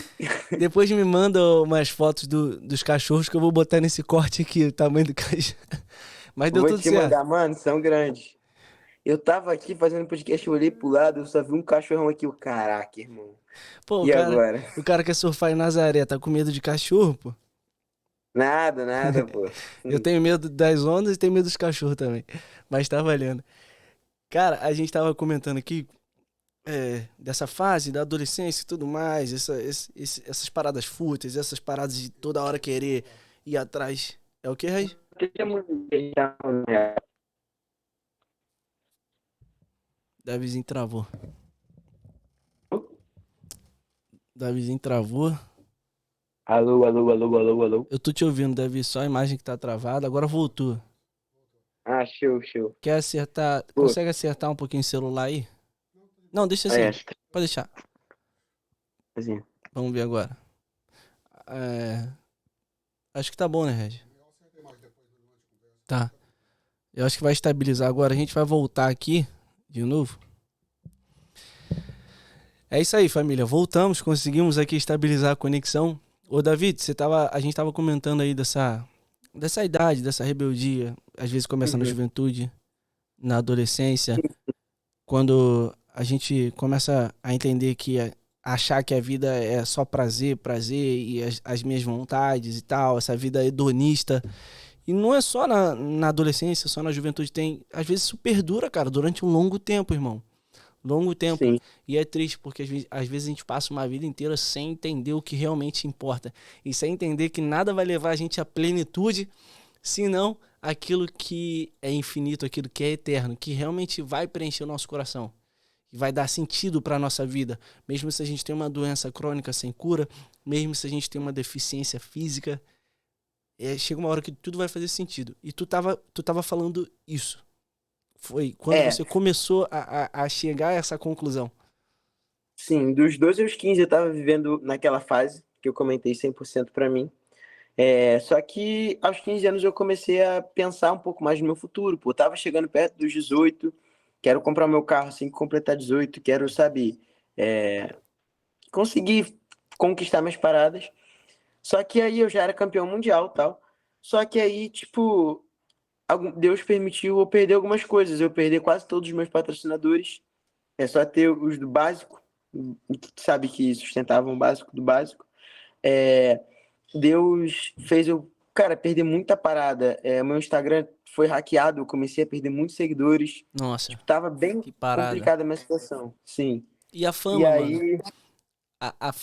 Depois me manda umas fotos dos cachorros que eu vou botar nesse corte aqui, o tamanho do cachorro. Mas deu Vou tudo te certo. mandar, mano, são grandes. Eu tava aqui fazendo podcast, eu olhei pro lado, eu só vi um cachorrão aqui. Caraca, irmão. Pô, E agora? o cara quer surfar em Nazaré, tá com medo de cachorro, pô? Nada, pô. Eu tenho medo das ondas e tenho medo dos cachorros também. Mas tá valendo. Cara, a gente tava comentando aqui dessa fase da adolescência e tudo mais, essas paradas fúteis, essas paradas de toda hora querer ir atrás. É o que, Rei? Davizinho travou. Davizinho travou. Alô. Eu tô te ouvindo, Davi, só a imagem que tá travada. Agora voltou. Ah, show. Quer acertar? Pô, Consegue acertar um pouquinho o celular aí? Não, deixa assim. acho que Pode deixar. assim. Vamos ver agora. Acho que tá bom, né, Regi? Tá. Eu acho que vai estabilizar agora. A gente vai voltar aqui de novo. É isso aí, família. Voltamos, conseguimos aqui estabilizar a conexão. Ô, David, a gente tava comentando aí dessa idade, dessa rebeldia. Às vezes começa na juventude, na adolescência. Quando a gente começa a entender achar que a vida é só prazer e as minhas vontades e tal, essa vida hedonista. E não é só na adolescência, só na juventude. Às vezes isso perdura, cara, durante um longo tempo, irmão. Longo tempo. Sim. E é triste, porque às vezes a gente passa uma vida inteira sem entender o que realmente importa. E sem entender que nada vai levar a gente à plenitude, senão aquilo que é infinito, aquilo que é eterno, que realmente vai preencher o nosso coração. E vai dar sentido para a nossa vida. Mesmo se a gente tem uma doença crônica sem cura, mesmo se a gente tem uma deficiência física, chega uma hora que tudo vai fazer sentido. E tu tava falando isso. Foi quando você começou a chegar a essa conclusão. Sim, dos 12 aos 15 eu tava vivendo naquela fase que eu comentei 100% pra mim. Só que aos 15 anos eu comecei a pensar um pouco mais no meu futuro. Pô, eu tava chegando perto dos 18, quero comprar o meu carro assim que completar 18, quero, sabe, conseguir conquistar minhas paradas. Só que aí eu já era campeão mundial e tal. Só que aí, tipo, Deus permitiu eu perder algumas coisas. Eu perdi quase todos os meus patrocinadores. É só ter os do básico, sabe, que sustentavam o básico do básico. Deus fez eu, cara, perder muita parada. Meu Instagram foi hackeado, eu comecei a perder muitos seguidores. Nossa, Tipo, tava bem que parada. complicada a minha situação. Sim. E a fama, E aí...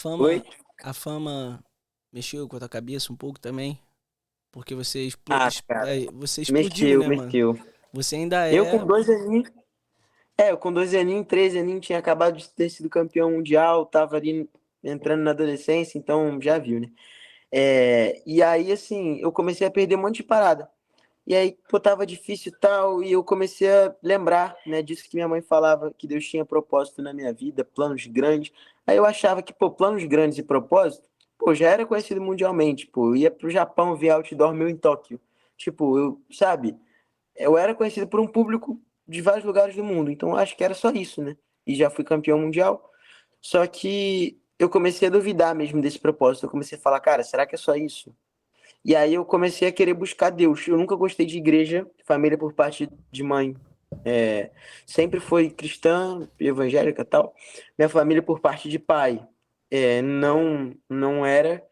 mano? Oi? A fama mexeu com a tua cabeça um pouco também? Porque você, Cara, você explodiu, né, mano? mexeu. Você ainda Eu com 2 aninhos, eu com 2 aninhos, 3 aninhos, tinha acabado de ter sido campeão mundial, tava ali entrando na adolescência, então já viu, né? E aí, assim, eu comecei a perder um monte de parada. E aí, pô, tava difícil e tal, e eu comecei a lembrar, né, disso que minha mãe falava, que Deus tinha propósito na minha vida, planos grandes. Aí eu achava que, pô, planos grandes e propósito, pô, já era conhecido mundialmente, pô, eu ia pro Japão ver outdoor meu em Tóquio. Tipo, sabe, eu era conhecido por um público de vários lugares do mundo, então eu acho que era só isso, né? E já fui campeão mundial. Só que eu comecei a duvidar mesmo desse propósito. Eu comecei a falar, cara, será que é só isso? E aí eu comecei a querer buscar Deus. Eu nunca gostei de igreja, família por parte de mãe. Sempre foi cristã, evangélica e tal. Minha família por parte de pai não era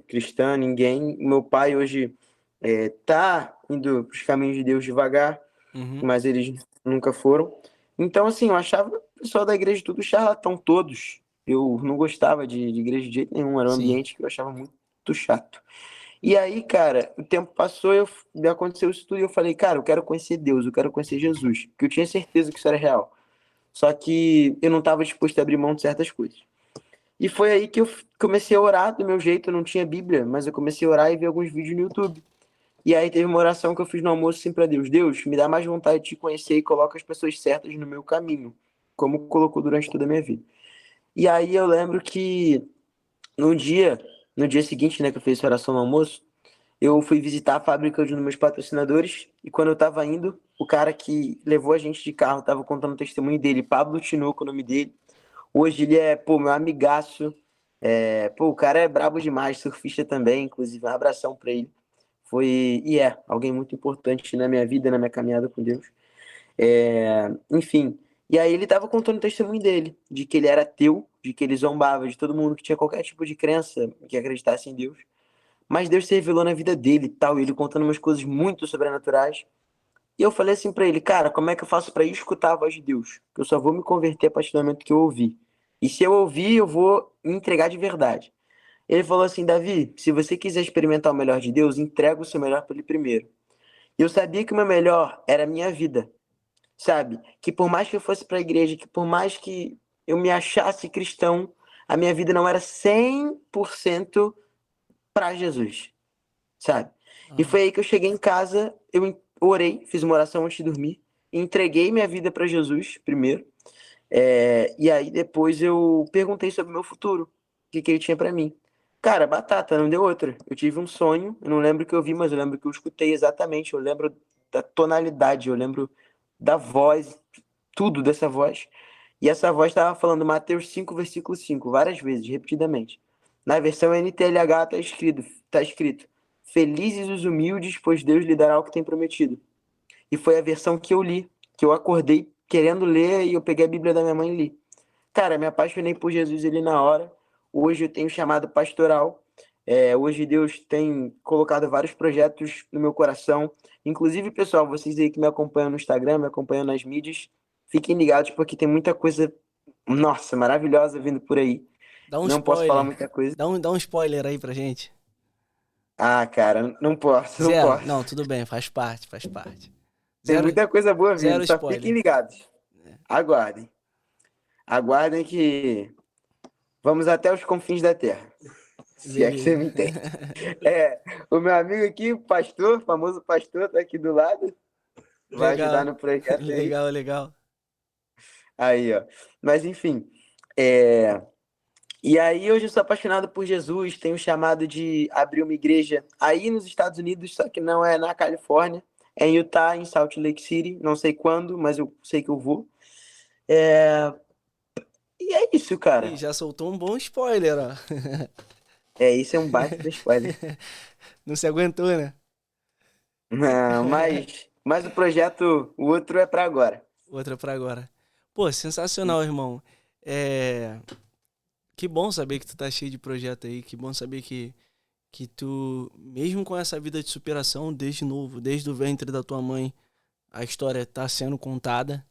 cristã, ninguém. Meu pai hoje tá indo para os caminhos de Deus devagar, Uhum. mas eles nunca foram. Então, assim, eu achava o pessoal da igreja tudo charlatão, todos. Eu não gostava de igreja de jeito nenhum, era um Sim. ambiente que eu achava muito chato. E aí, cara, o tempo passou, aconteceu isso tudo e eu falei, cara, eu quero conhecer Deus, eu quero conhecer Jesus, porque eu tinha certeza que isso era real. Só que eu não estava disposto a abrir mão de certas coisas. E foi aí que eu comecei a orar do meu jeito, eu não tinha Bíblia, mas eu comecei a orar e ver alguns vídeos no YouTube. E aí teve uma oração que eu fiz no almoço assim pra Deus, Deus, me dá mais vontade de te conhecer e coloca as pessoas certas no meu caminho, como colocou durante toda a minha vida. E aí eu lembro que no dia, no dia seguinte, né, que eu fiz essa oração no almoço, eu fui visitar a fábrica de um dos meus patrocinadores e quando eu tava indo, o cara que levou a gente de carro tava contando o testemunho dele, Pablo Tinoco, o nome dele. Hoje ele é, pô, meu amigaço. O cara é brabo demais, surfista também, inclusive, um abração pra ele. Alguém muito importante na minha vida, na minha caminhada com Deus. Enfim, e aí ele tava contando o testemunho dele, de que ele era ateu, de que ele zombava de todo mundo que tinha qualquer tipo de crença que acreditasse em Deus. Mas Deus se revelou na vida dele e tal, e ele contando umas coisas muito sobrenaturais. E eu falei assim pra ele, cara, como é que eu faço pra escutar a voz de Deus? Que eu só vou me converter a partir do momento que eu ouvir. E se eu ouvir, eu vou me entregar de verdade. Ele falou assim, Davi, se você quiser experimentar o melhor de Deus, entrega o seu melhor para ele primeiro. E eu sabia que o meu melhor era a minha vida, sabe? Que por mais que eu fosse pra igreja, que por mais que eu me achasse cristão, a minha vida não era 100% para Jesus, sabe? E Ah, foi aí que eu cheguei em casa, eu orei, fiz uma oração antes de dormir, entreguei minha vida para Jesus primeiro, e aí depois eu perguntei sobre o meu futuro, o que ele tinha para mim. Cara, batata, não deu outra. Eu tive um sonho, eu não lembro o que eu vi, mas eu lembro que eu escutei exatamente, eu lembro da tonalidade, eu lembro da voz, tudo dessa voz. E essa voz estava falando Mateus 5, versículo 5, várias vezes, repetidamente. Na versão NTLH tá escrito: Felizes os humildes, pois Deus lhe dará o que tem prometido. E foi a versão que eu li, que eu acordei querendo ler e eu peguei a Bíblia da minha mãe e li. Cara, me apaixonei por Jesus ali na hora. Hoje eu tenho chamado pastoral. Hoje Deus tem colocado vários projetos no meu coração. Inclusive, pessoal, vocês aí que me acompanham no Instagram, me acompanham nas mídias, fiquem ligados porque tem muita coisa, nossa, maravilhosa vindo por aí. dá um Não posso falar spoiler. muita coisa. Dá um spoiler aí pra gente. Ah, cara, não posso, não Zero? posso. Não, tudo bem, faz parte, faz parte. Tem Zero, muita coisa boa vindo, zero só fiquem spoiler. ligados. Aguardem. Aguardem que vamos até os confins da terra. Se é que você Beleza. me entende. O meu amigo aqui, o pastor, famoso pastor, tá aqui do lado. Vai ajudar Legal, no projeto aí. legal, legal. Aí, ó. Mas enfim. é, E aí hoje eu sou apaixonado por Jesus, tenho chamado de abrir uma igreja aí nos Estados Unidos, só que não é na Califórnia. É em Utah, em Salt Lake City. Não sei quando, mas eu sei que eu vou. É, E é isso, Ih, cara. já soltou um bom spoiler, ó. Isso é um baita do spoiler. Não se aguentou, né? Não, mas o projeto, o outro é pra agora. Outra pra agora. Pô, sensacional, irmão. É... Que bom saber que tu tá cheio de projeto aí. Que bom saber que tu, mesmo com essa vida de superação, desde novo, desde o ventre da tua mãe, a história tá sendo contada.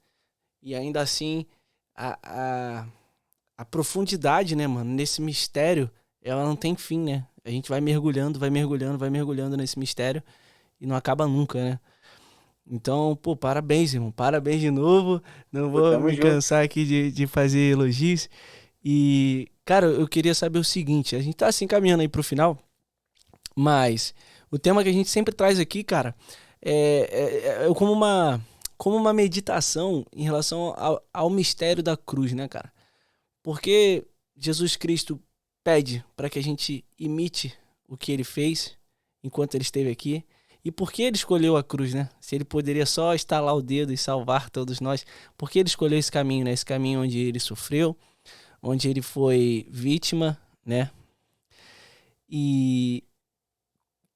E ainda assim, a, a, a profundidade, né, mano, nesse mistério, ela não tem fim, né? A gente vai mergulhando, vai mergulhando, vai mergulhando nesse mistério e não acaba nunca, né? Então, pô, parabéns, irmão. Parabéns de novo. Não Pô, vou tamo me junto. cansar aqui de fazer elogios. E, cara, eu queria saber o seguinte: a gente tá assim caminhando aí pro final, mas o tema que a gente sempre traz aqui, cara, é como uma meditação em relação ao mistério da cruz, né, cara? Porque Jesus Cristo pede para que a gente imite o que ele fez enquanto ele esteve aqui. E por que ele escolheu a cruz, né? Se ele poderia só estalar o dedo e salvar todos nós, por que ele escolheu esse caminho, né? Esse caminho onde ele sofreu, onde ele foi vítima, né? E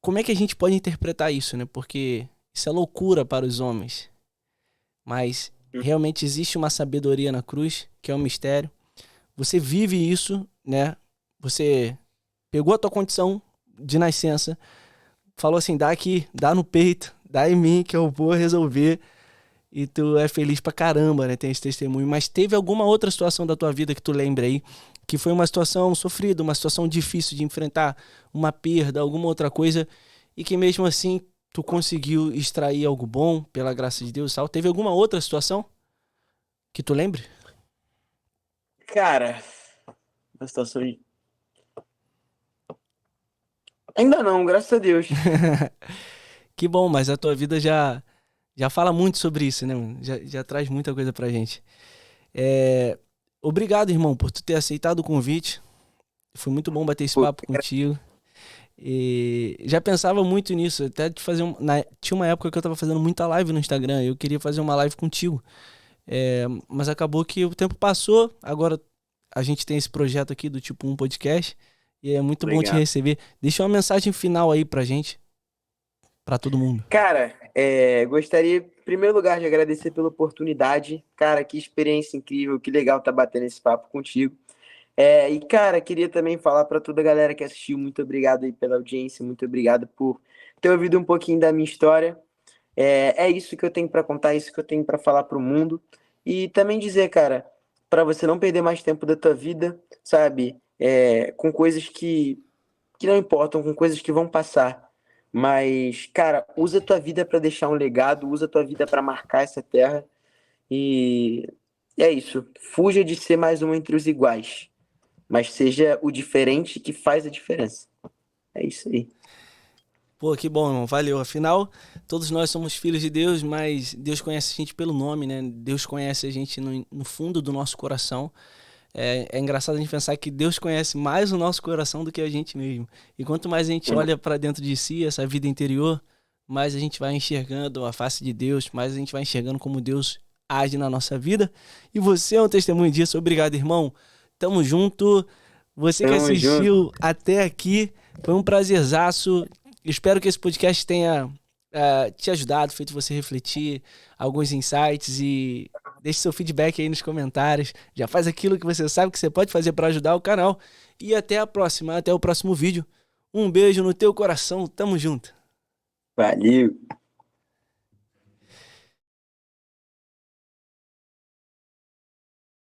como é que a gente pode interpretar isso, né? Porque isso é loucura para os homens, mas realmente existe uma sabedoria na cruz, que é um mistério. Você vive isso, né? Você pegou a tua condição de nascença, falou assim, dá aqui, dá no peito, dá em mim que eu vou resolver. E tu é feliz pra caramba, né? Tem esse testemunho. Mas teve alguma outra situação da tua vida que tu lembra aí, que foi uma situação sofrida, uma situação difícil de enfrentar, uma perda, alguma outra coisa, e que mesmo assim tu conseguiu extrair algo bom, pela graça de Deus e tal? Teve alguma outra situação que tu lembre? Cara, uma situação de... Ainda não, graças a Deus. Que bom, mas a tua vida já fala muito sobre isso, né, mano? Já traz muita coisa pra gente. Obrigado, irmão, por tu ter aceitado o convite. Foi muito bom bater esse Pô, papo contigo. E já pensava muito nisso, até de fazer tinha uma época que eu tava fazendo muita live no Instagram, eu queria fazer uma live contigo. Mas acabou que o tempo passou, agora a gente tem esse projeto aqui do Tipo 1 Podcast, e é muito bom te Obrigado. receber. Deixa uma mensagem final aí pra gente, pra todo mundo. Cara, gostaria, em primeiro lugar, de agradecer pela oportunidade. Cara, que experiência incrível, que legal tá batendo esse papo contigo. E, cara, queria também falar para toda a galera que assistiu, muito obrigado aí pela audiência, muito obrigado por ter ouvido um pouquinho da minha história. É isso que eu tenho para contar, é isso que eu tenho para falar pro mundo. E também dizer, cara, para você não perder mais tempo da tua vida, sabe? Com coisas que não importam, com coisas que vão passar. Mas, cara, usa a tua vida para deixar um legado, usa a tua vida para marcar essa terra. E é isso. Fuja de ser mais um entre os iguais, mas seja o diferente que faz a diferença. É isso aí. Pô, que bom, irmão. Valeu. Afinal, todos nós somos filhos de Deus, mas Deus conhece a gente pelo nome, né? Deus conhece a gente no fundo do nosso coração. É engraçado a gente pensar que Deus conhece mais o nosso coração do que a gente mesmo. E quanto mais a gente olha para dentro de si, essa vida interior, mais a gente vai enxergando a face de Deus, mais a gente vai enxergando como Deus age na nossa vida. E você é um testemunho disso. Obrigado, irmão. Tamo junto. Você que Tamo assistiu até aqui, foi um prazerzaço. Espero que esse podcast tenha te ajudado, feito você refletir, alguns insights, e deixe seu feedback aí nos comentários. Já faz aquilo que você sabe que você pode fazer para ajudar o canal. E até a próxima, até o próximo vídeo. Um beijo no teu coração, tamo junto. Valeu.